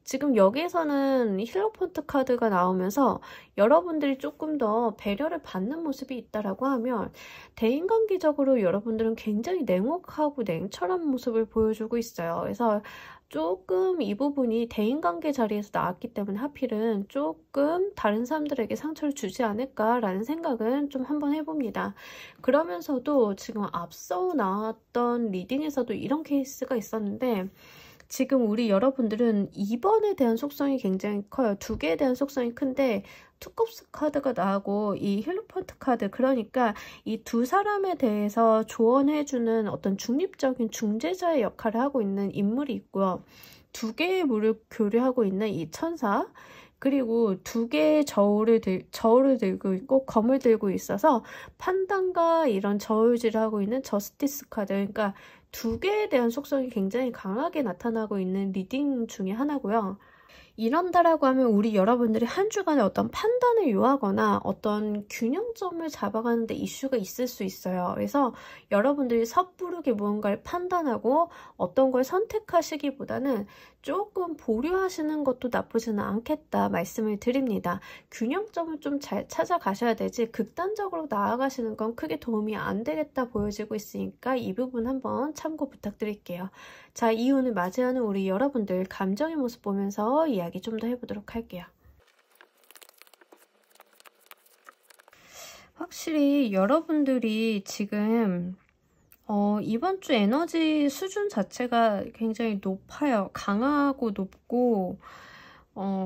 지금 여기에서는 힐로폰트 카드가 나오면서 여러분들이 조금 더 배려를 받는 모습이 있다라고 하면 대인관계적으로 여러분들은 굉장히 냉혹하고 냉철한 모습을 보여주고 있어요. 그래서 조금 이 부분이 대인관계 자리에서 나왔기 때문에 하필은 조금 다른 사람들에게 상처를 주지 않을까라는 생각은 좀 한번 해봅니다. 그러면서도 지금 앞서 나왔던 리딩에서도 이런 케이스가 있었는데 지금 우리 여러분들은 2번에 대한 속성이 굉장히 커요. 두 개에 대한 속성이 큰데 투컵스 카드가 나오고 이 힐로폰트 카드 그러니까 이 두 사람에 대해서 조언해주는 어떤 중립적인 중재자의 역할을 하고 있는 인물이 있고요. 두 개의 물을 교류하고 있는 이 천사 그리고 두 개의 저울을 들고 있고 검을 들고 있어서 판단과 이런 저울질을 하고 있는 저스티스 카드 그러니까 두 개에 대한 속성이 굉장히 강하게 나타나고 있는 리딩 중에 하나고요. 이런다라고 하면 우리 여러분들이 한 주간에 어떤 판단을 요하거나 어떤 균형점을 잡아가는 데 이슈가 있을 수 있어요. 그래서 여러분들이 섣부르게 무언가를 판단하고 어떤 걸 선택하시기보다는 조금 보류하시는 것도 나쁘지는 않겠다 말씀을 드립니다. 균형점을 좀 잘 찾아가셔야 되지 극단적으로 나아가시는 건 크게 도움이 안 되겠다 보여지고 있으니까 이 부분 한번 참고 부탁드릴게요. 자, 이혼을 맞이하는 우리 여러분들 감정의 모습 보면서 이야기 좀 더 해보도록 할게요. 확실히 여러분들이 지금 이번 주 에너지 수준 자체가 굉장히 높아요. 강하고 높고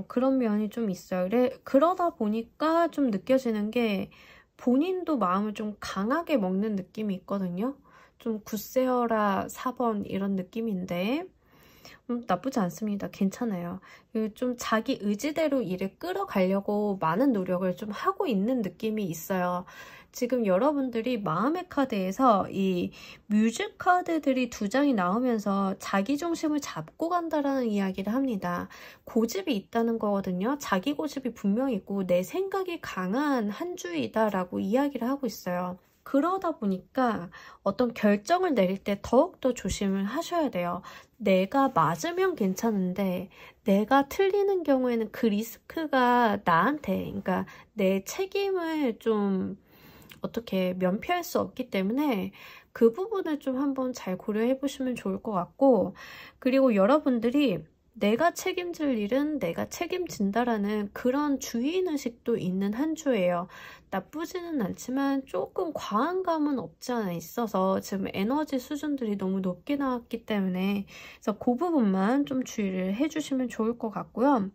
그런 면이 좀 있어요. 그러다 보니까 좀 느껴지는 게 본인도 마음을 좀 강하게 먹는 느낌이 있거든요. 좀 굳세어라 4번 이런 느낌인데 나쁘지 않습니다. 괜찮아요. 좀 자기 의지대로 일을 끌어가려고 많은 노력을 좀 하고 있는 느낌이 있어요. 지금 여러분들이 마음의 카드에서 이 뮤즈 카드들이 두 장이 나오면서 자기 중심을 잡고 간다라는 이야기를 합니다. 고집이 있다는 거거든요. 자기 고집이 분명히 있고 내 생각이 강한 한 주이다라고 이야기를 하고 있어요. 그러다 보니까 어떤 결정을 내릴 때 더욱더 조심을 하셔야 돼요. 내가 맞으면 괜찮은데 내가 틀리는 경우에는 그 리스크가 나한테 그러니까 내 책임을 좀 어떻게 면피할 수 없기 때문에 그 부분을 좀 한번 잘 고려해 보시면 좋을 것 같고 그리고 여러분들이 내가 책임질 일은 내가 책임진다라는 그런 주인의식도 있는 한 주예요. 나쁘지는 않지만 조금 과한 감은 없지 않아 있어서 지금 에너지 수준들이 너무 높게 나왔기 때문에 그래서 그 부분만 좀 주의를 해주시면 좋을 것 같고요.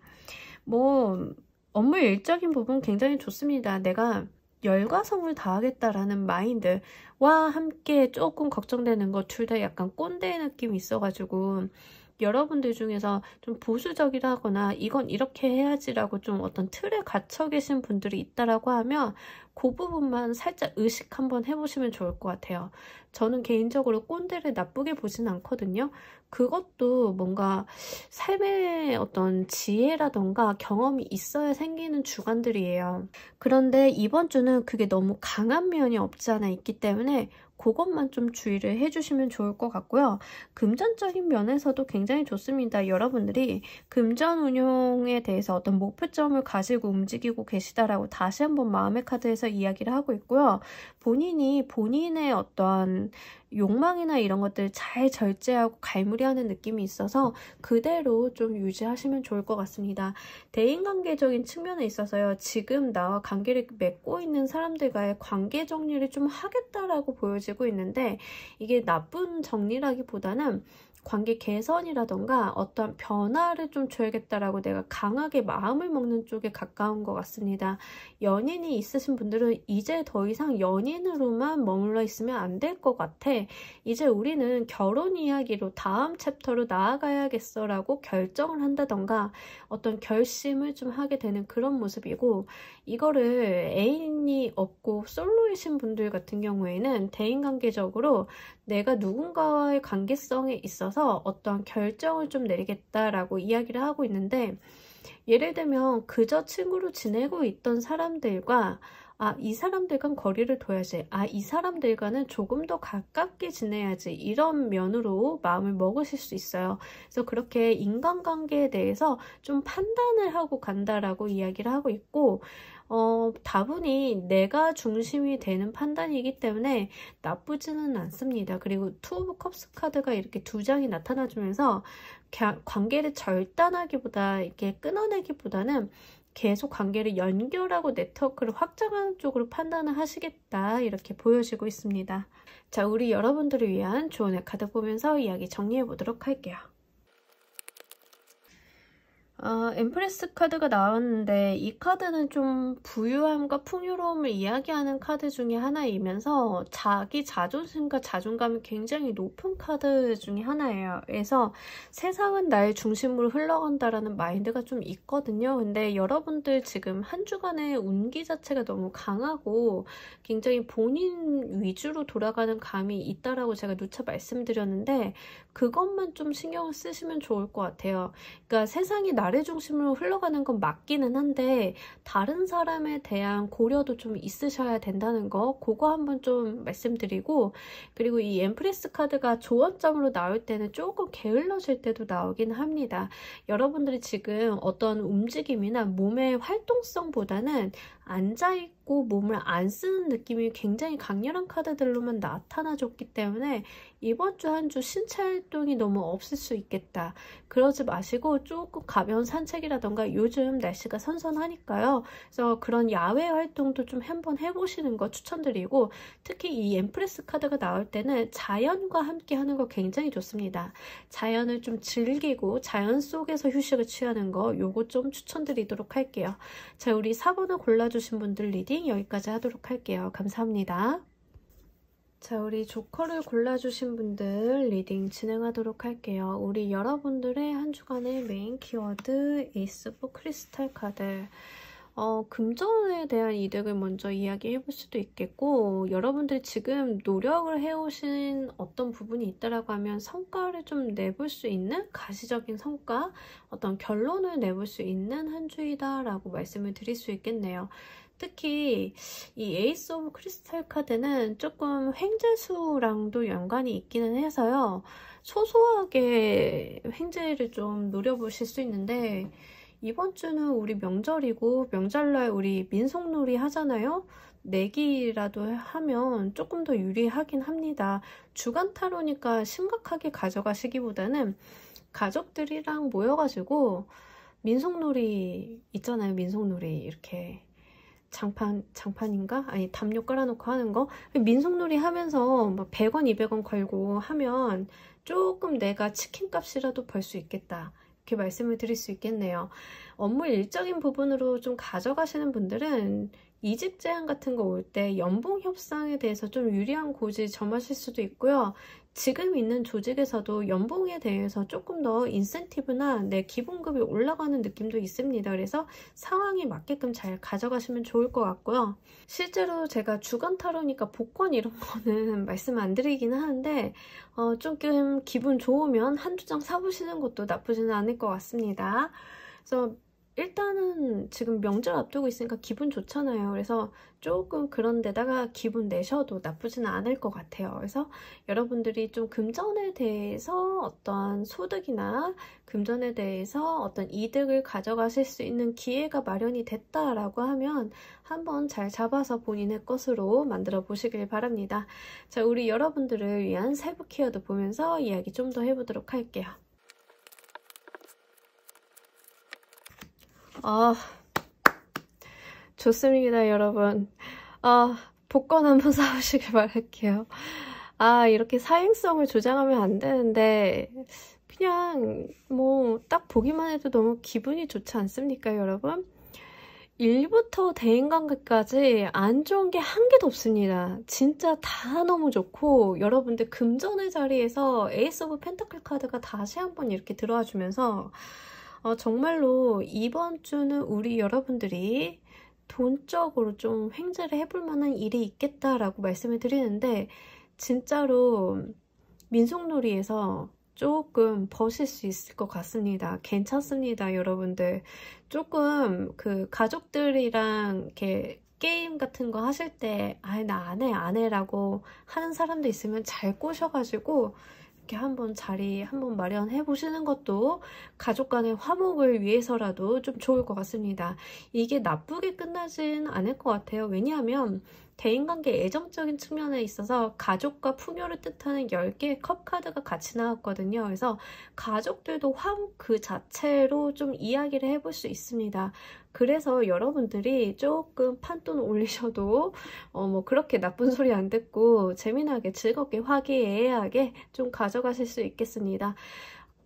뭐 업무 일적인 부분 굉장히 좋습니다. 내가 열과 성을 다하겠다라는 마인드와 함께 조금 걱정되는 거 둘 다 약간 꼰대의 느낌이 있어가지고 여러분들 중에서 좀 보수적이라거나 이건 이렇게 해야지라고 좀 어떤 틀에 갇혀 계신 분들이 있다라고 하면 그 부분만 살짝 의식 한번 해보시면 좋을 것 같아요. 저는 개인적으로 꼰대를 나쁘게 보진 않거든요. 그것도 뭔가 삶의 어떤 지혜라던가 경험이 있어야 생기는 주관들이에요. 그런데 이번 주는 그게 너무 강한 면이 없지 않아 있기 때문에 그것만 좀 주의를 해주시면 좋을 것 같고요. 금전적인 면에서도 굉장히 좋습니다. 여러분들이 금전 운용에 대해서 어떤 목표점을 가지고 움직이고 계시다라고 다시 한번 마음의 카드에서 이야기를 하고 있고요. 본인이 본인의 어떤 욕망이나 이런 것들 잘 절제하고 갈무리하는 느낌이 있어서 그대로 좀 유지하시면 좋을 것 같습니다. 대인관계적인 측면에 있어서요. 지금 나와 관계를 맺고 있는 사람들과의 관계 정리를 좀 하겠다라고 보여지고 있는데 이게 나쁜 정리라기보다는 관계 개선이라던가 어떤 변화를 좀 줘야겠다라고 내가 강하게 마음을 먹는 쪽에 가까운 것 같습니다. 연인이 있으신 분들은 이제 더 이상 연인으로만 머물러 있으면 안 될 것 같아. 이제 우리는 결혼 이야기로 다음 챕터로 나아가야겠어 라고 결정을 한다던가 어떤 결심을 좀 하게 되는 그런 모습이고 이거를 애인이 없고 솔로이신 분들 같은 경우에는 대인관계적으로 내가 누군가와의 관계성에 있어서 어떤 결정을 좀 내리겠다라고 이야기를 하고 있는데 예를 들면 그저 친구로 지내고 있던 사람들과 이 사람들과는 거리를 둬야지. 이 사람들과는 조금 더 가깝게 지내야지. 이런 면으로 마음을 먹으실 수 있어요. 그래서 그렇게 인간관계에 대해서 좀 판단을 하고 간다라고 이야기를 하고 있고 다분히 내가 중심이 되는 판단이기 때문에 나쁘지는 않습니다. 그리고 투 오브 컵스 카드가 이렇게 두 장이 나타나주면서 관계를 절단하기보다 이렇게 끊어내기보다는 계속 관계를 연결하고 네트워크를 확장하는 쪽으로 판단을 하시겠다 이렇게 보여지고 있습니다. 자, 우리 여러분들을 위한 조언의 카드 보면서 이야기 정리해 보도록 할게요. 엠프레스 카드가 나왔는데 이 카드는 좀 부유함과 풍요로움을 이야기하는 카드 중에 하나이면서 자기 자존심과 자존감이 굉장히 높은 카드 중에 하나예요. 그래서 세상은 나의 중심으로 흘러간다라는 마인드가 좀 있거든요. 근데 여러분들 지금 한 주간의 운기 자체가 너무 강하고 굉장히 본인 위주로 돌아가는 감이 있다라고 제가 누차 말씀드렸는데 그것만 좀 신경을 쓰시면 좋을 것 같아요. 그러니까 세상이 나를 중심으로 흘러가는 건 맞기는 한데 다른 사람에 대한 고려도 좀 있으셔야 된다는 거 그거 한번 좀 말씀드리고 그리고 이 엠프레스 카드가 조언점으로 나올 때는 조금 게을러질 때도 나오긴 합니다. 여러분들이 지금 어떤 움직임이나 몸의 활동성보다는 앉아있고 몸을 안 쓰는 느낌이 굉장히 강렬한 카드들로만 나타나줬기 때문에 이번 주 한 주 신체 활동이 너무 없을 수 있겠다. 그러지 마시고 조금 가벼운 산책이라던가 요즘 날씨가 선선하니까요. 그래서 그런 야외 활동도 좀 한번 해보시는 거 추천드리고 특히 이 엠프레스 카드가 나올 때는 자연과 함께 하는 거 굉장히 좋습니다. 자연을 좀 즐기고 자연 속에서 휴식을 취하는 거 요거 좀 추천드리도록 할게요. 자, 우리 4번을 골라주신 분들 리딩 여기까지 하도록 할게요. 감사합니다. 자, 우리 조커를 골라주신 분들 리딩 진행하도록 할게요. 우리 여러분들의 한 주간의 메인 키워드 에이스 오브 크리스탈 카드. 금전에 대한 이득을 먼저 이야기해 볼 수도 있겠고 여러분들이 지금 노력을 해오신 어떤 부분이 있다라고 하면 성과를 좀 내볼 수 있는 가시적인 성과, 어떤 결론을 내볼 수 있는 한 주이다라고 말씀을 드릴 수 있겠네요. 특히 이 에이스 오브 크리스탈 카드는 조금 횡재수랑도 연관이 있기는 해서요. 소소하게 횡재를 좀 노려보실 수 있는데 이번 주는 우리 명절이고 명절날 우리 민속놀이 하잖아요. 내기라도 하면 조금 더 유리하긴 합니다. 주간 타로니까 심각하게 가져가시기보다는 가족들이랑 모여가지고 민속놀이 있잖아요. 민속놀이 이렇게 장판인가? 아니 담요 깔아놓고 하는 거 민속놀이 하면서 막 100원 200원 걸고 하면 조금 내가 치킨값이라도 벌 수 있겠다 이렇게 말씀을 드릴 수 있겠네요. 업무 일적인 부분으로 좀 가져가시는 분들은 이직 제한 같은 거 올 때 연봉 협상에 대해서 좀 유리한 고지 점하실 수도 있고요. 지금 있는 조직에서도 연봉에 대해서 조금 더 인센티브나 내 기본급이 올라가는 느낌도 있습니다. 그래서 상황에 맞게끔 잘 가져가시면 좋을 것 같고요. 실제로 제가 주간 타로니까 복권 이런 거는 말씀 안 드리긴 하는데 조금 기분 좋으면 한두 장 사보시는 것도 나쁘지는 않을 것 같습니다. 그래서 일단은 지금 명절 앞두고 있으니까 기분 좋잖아요. 그래서 조금 그런 데다가 기분 내셔도 나쁘지는 않을 것 같아요. 그래서 여러분들이 좀 금전에 대해서 어떤 소득이나 금전에 대해서 어떤 이득을 가져가실 수 있는 기회가 마련이 됐다라고 하면 한번 잘 잡아서 본인의 것으로 만들어 보시길 바랍니다. 자, 우리 여러분들을 위한 세부 키워드 보면서 이야기 좀 더 해보도록 할게요. 좋습니다, 여러분. 복권 한번 사보시길 바랄게요. 이렇게 사행성을 조장하면 안 되는데, 그냥, 딱 보기만 해도 너무 기분이 좋지 않습니까, 여러분? 1부터 대인관계까지 안 좋은 게 한 개도 없습니다. 진짜 다 너무 좋고, 여러분들 금전의 자리에서 에이스 오브 펜타클 카드가 다시 한번 이렇게 들어와 주면서, 정말로 이번 주는 우리 여러분들이 돈적으로 좀 횡재를 해볼 만한 일이 있겠다라고 말씀을 드리는데, 진짜로 민속놀이에서 조금 버실 수 있을 것 같습니다. 괜찮습니다, 여러분들. 조금 그 가족들이랑 이렇게 게임 같은 거 하실 때 나 안 해라고 하는 사람도 있으면 잘 꼬셔가지고 이렇게 한번 자리 한번 마련해 보시는 것도 가족 간의 화목을 위해서라도 좀 좋을 것 같습니다. 이게 나쁘게 끝나진 않을 것 같아요. 왜냐하면 대인관계 애정적인 측면에 있어서 가족과 풍요를 뜻하는 10개의 컵 카드가 같이 나왔거든요. 그래서 가족들도 화목 그 자체로 좀 이야기를 해볼 수 있습니다. 그래서 여러분들이 조금 판돈 올리셔도 그렇게 나쁜 소리 안 듣고 재미나게 즐겁게 화기애애하게 좀 가져가실 수 있겠습니다.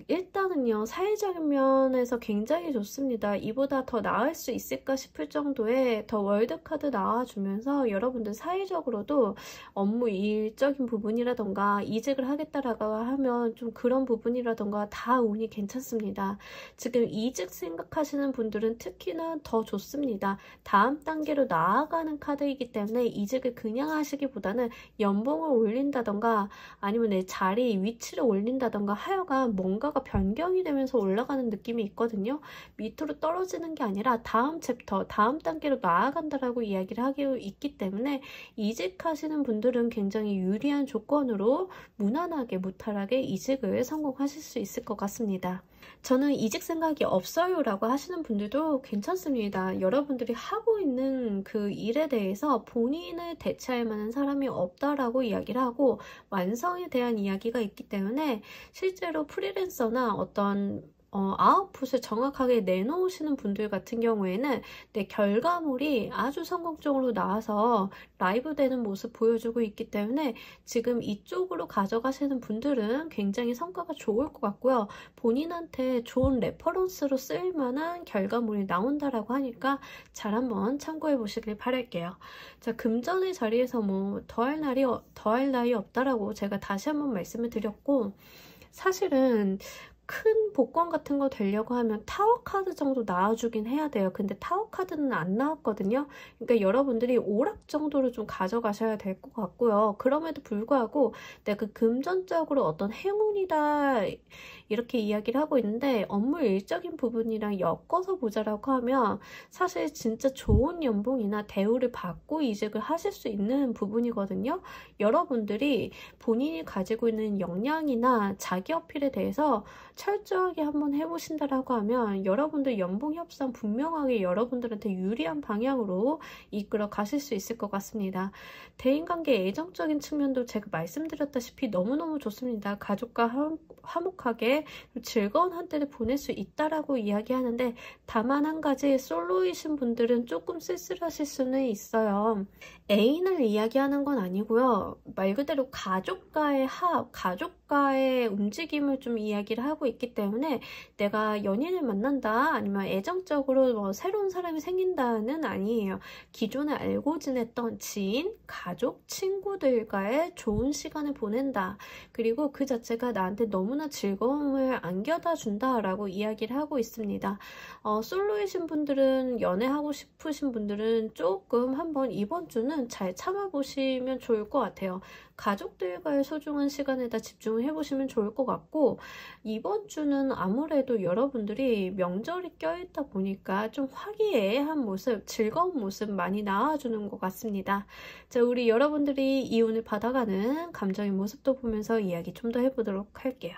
일단은요, 사회적인 면에서 굉장히 좋습니다. 이보다 더 나을 수 있을까 싶을 정도의 더 월드카드 나와주면서 여러분들 사회적으로도 업무 일적인 부분이라던가 이직을 하겠다라고 하면 좀 그런 부분이라던가 다 운이 괜찮습니다. 지금 이직 생각하시는 분들은 특히나 더 좋습니다. 다음 단계로 나아가는 카드이기 때문에 이직을 그냥 하시기보다는 연봉을 올린다던가 아니면 내 자리 위치를 올린다던가 하여간 뭔가가 변경이 되면서 올라가는 느낌이 있거든요. 밑으로 떨어지는 게 아니라 다음 챕터, 다음 단계로 나아간다라고 이야기를 하고 있기 때문에 이직하시는 분들은 굉장히 유리한 조건으로 무난하게 무탈하게 이직을 성공하실 수 있을 것 같습니다. 저는 이직 생각이 없어요 라고 하시는 분들도 괜찮습니다. 여러분들이 하고 있는 그 일에 대해서 본인을 대체할 만한 사람이 없다라고 이야기를 하고 완성에 대한 이야기가 있기 때문에 실제로 프리랜서나 어떤 아웃풋을 정확하게 내놓으시는 분들 같은 경우에는 내 결과물이 아주 성공적으로 나와서 라이브 되는 모습 보여주고 있기 때문에 지금 이쪽으로 가져가시는 분들은 굉장히 성과가 좋을 것 같고요. 본인한테 좋은 레퍼런스로 쓰일 만한 결과물이 나온다라고 하니까 잘 한번 참고해 보시길 바랄게요. 자, 금전의 자리에서 더할 나위 없다라고 제가 다시 한번 말씀을 드렸고, 사실은 큰 복권 같은 거 되려고 하면 타워 카드 정도 나와주긴 해야 돼요. 근데 타워 카드는 안 나왔거든요. 그러니까 여러분들이 오락 정도로 좀 가져가셔야 될 것 같고요. 그럼에도 불구하고 내가 금전적으로 어떤 행운이다 이렇게 이야기를 하고 있는데 업무 일적인 부분이랑 엮어서 보자라고 하면 사실 진짜 좋은 연봉이나 대우를 받고 이직을 하실 수 있는 부분이거든요. 여러분들이 본인이 가지고 있는 역량이나 자기 어필에 대해서 철저하게 한번 해보신다라고 하면 여러분들 연봉 협상 분명하게 여러분들한테 유리한 방향으로 이끌어 가실 수 있을 것 같습니다. 대인관계 애정적인 측면도 제가 말씀드렸다시피 너무너무 좋습니다. 가족과 화목하게 즐거운 한때를 보낼 수 있다라고 이야기하는데, 다만 한 가지 솔로이신 분들은 조금 쓸쓸하실 수는 있어요. 애인을 이야기하는 건 아니고요. 말 그대로 가족과의 합, 가족과의 움직임을 좀 이야기를 하고 하고 있기 때문에 내가 연인을 만난다 아니면 애정적으로 뭐 새로운 사람이 생긴다는 아니에요. 기존에 알고 지냈던 지인, 가족, 친구들과의 좋은 시간을 보낸다. 그리고 그 자체가 나한테 너무나 즐거움을 안겨다 준다라고 이야기를 하고 있습니다. 솔로이신 분들은, 연애하고 싶으신 분들은 조금 한번 이번 주는 잘 참아보시면 좋을 것 같아요. 가족들과의 소중한 시간에다 집중을 해보시면 좋을 것 같고, 이번 주는 아무래도 여러분들이 명절이 껴있다 보니까 좀 화기애애한 모습, 즐거운 모습 많이 나와주는 것 같습니다. 자, 우리 여러분들이 이 운을 받아가는 감정의 모습도 보면서 이야기 좀 더 해보도록 할게요.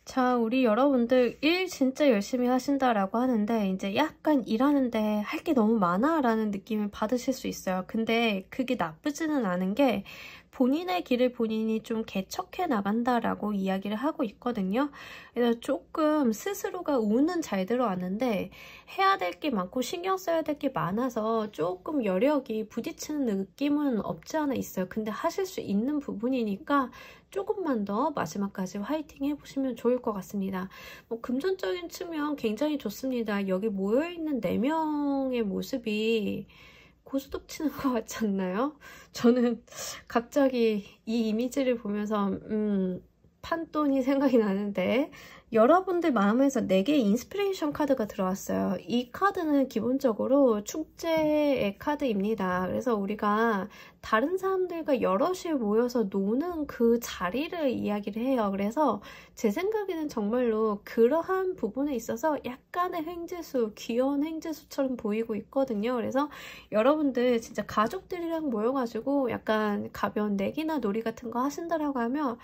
자, 우리 여러분들 일 진짜 열심히 하신다라고 하는데 이제 약간 일하는데 할 게 너무 많아 라는 느낌을 받으실 수 있어요. 근데 그게 나쁘지는 않은 게 본인의 길을 본인이 좀 개척해 나간다라고 이야기를 하고 있거든요. 그래서 조금 스스로가 운은 잘 들어왔는데 해야 될 게 많고 신경 써야 될 게 많아서 조금 여력이 부딪히는 느낌은 없지 않아 있어요. 근데 하실 수 있는 부분이니까 조금만 더 마지막까지 화이팅 해보시면 좋을 것 같습니다. 뭐 금전적인 측면 굉장히 좋습니다. 여기 모여있는 4명의 모습이 고스톱 치는 것 같지 않나요? 저는 갑자기 이 이미지를 보면서 판돈이 생각이 나는데, 여러분들 마음에서 4개의 인스피레이션 카드가 들어왔어요. 이 카드는 기본적으로 축제의 카드입니다. 그래서 우리가 다른 사람들과 여럿이 모여서 노는 그 자리를 이야기를 해요. 그래서 제 생각에는 정말로 그러한 부분에 있어서 약간의 횡재수, 귀여운 횡재수처럼 보이고 있거든요. 그래서 여러분들 진짜 가족들이랑 모여가지고 약간 가벼운 내기나 놀이 같은 거 하신다라고 하면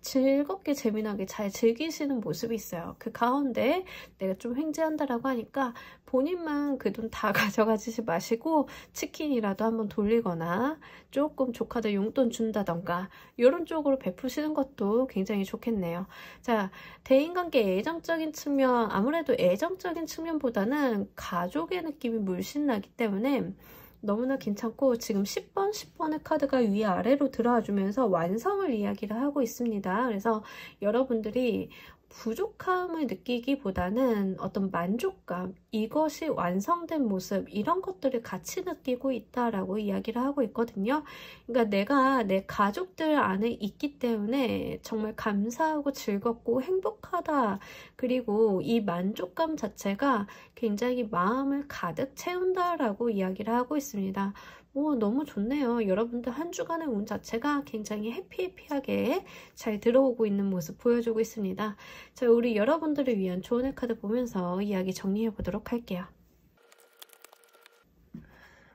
즐겁게 재미나게 잘 즐기시는 모습이 있어요. 그 가운데 내가 좀 횡재한다라고 하니까 본인만 그 돈 다 가져가지 마시고 치킨이라도 한번 돌리거나 조금 조카들 용돈 준다던가 이런 쪽으로 베푸시는 것도 굉장히 좋겠네요. 자, 대인관계 애정적인 측면, 아무래도 애정적인 측면보다는 가족의 느낌이 물씬 나기 때문에 너무나 괜찮고, 지금 10번, 10번의 카드가 위아래로 들어와 주면서 완성을 이야기를 하고 있습니다. 그래서 여러분들이 부족함을 느끼기보다는 어떤 만족감, 이것이 완성된 모습, 이런 것들을 같이 느끼고 있다라고 이야기를 하고 있거든요. 그러니까 내가 내 가족들 안에 있기 때문에 정말 감사하고 즐겁고 행복하다. 그리고 이 만족감 자체가 굉장히 마음을 가득 채운다라고 이야기를 하고 있습니다. 오, 너무 좋네요. 여러분들 한 주간의 운 자체가 굉장히 해피해피하게 잘 들어오고 있는 모습 보여주고 있습니다. 자, 우리 여러분들을 위한 조언의 카드 보면서 이야기 정리해 보도록 할게요.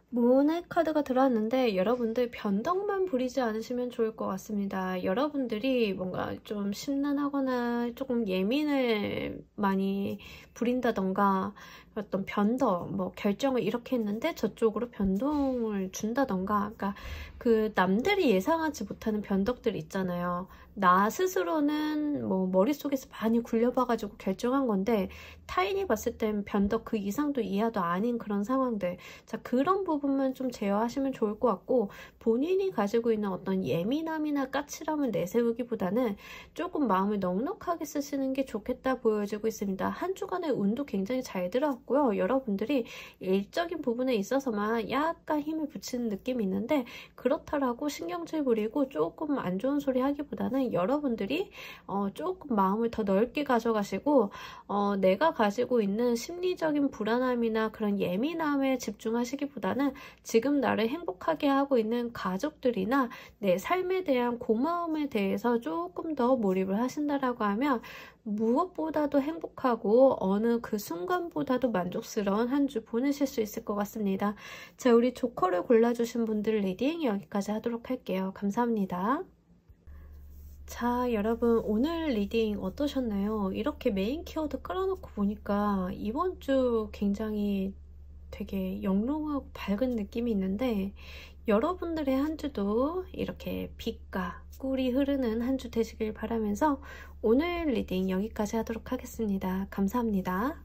문의 카드가 들어왔는데 여러분들 변덕만 부리지 않으시면 좋을 것 같습니다. 여러분들이 뭔가 좀 심란하거나 조금 예민을 많이 부린다던가 어떤 변덕, 뭐 결정을 이렇게 했는데 저쪽으로 변동을 준다던가, 그러니까 그 남들이 예상하지 못하는 변덕들 있잖아요. 나 스스로는 뭐 머릿속에서 많이 굴려봐가지고 결정한 건데 타인이 봤을 땐 변덕 그 이상도 이하도 아닌 그런 상황들, 자, 그런 부분만 좀 제어하시면 좋을 것 같고, 본인이 가지고 있는 어떤 예민함이나 까칠함을 내세우기보다는 조금 마음을 넉넉하게 쓰시는 게 좋겠다 보여지고 있습니다. 한 주간의 운도 굉장히 잘 들어왔고요. 여러분들이 일적인 부분에 있어서만 약간 힘을 붙이는 느낌이 있는데, 그렇다라고 신경질 부리고 조금 안 좋은 소리 하기보다는 여러분들이 조금 마음을 더 넓게 가져가시고 내가 가지고 있는 심리적인 불안함이나 그런 예민함에 집중하시기보다는 지금 나를 행복하게 하고 있는 가족들이나 내 삶에 대한 고마움에 대해서 조금 더 몰입을 하신다라고 하면 무엇보다도 행복하고 어느 그 순간보다도 만족스러운 한 주 보내실 수 있을 것 같습니다. 자, 우리 조커를 골라주신 분들 리딩 여기까지 하도록 할게요. 감사합니다. 자, 여러분 오늘 리딩 어떠셨나요? 이렇게 메인 키워드 깔아놓고 보니까 이번 주 굉장히 되게 영롱하고 밝은 느낌이 있는데, 여러분들의 한 주도 이렇게 빛과 꿀이 흐르는 한 주 되시길 바라면서 오늘 리딩 여기까지 하도록 하겠습니다. 감사합니다.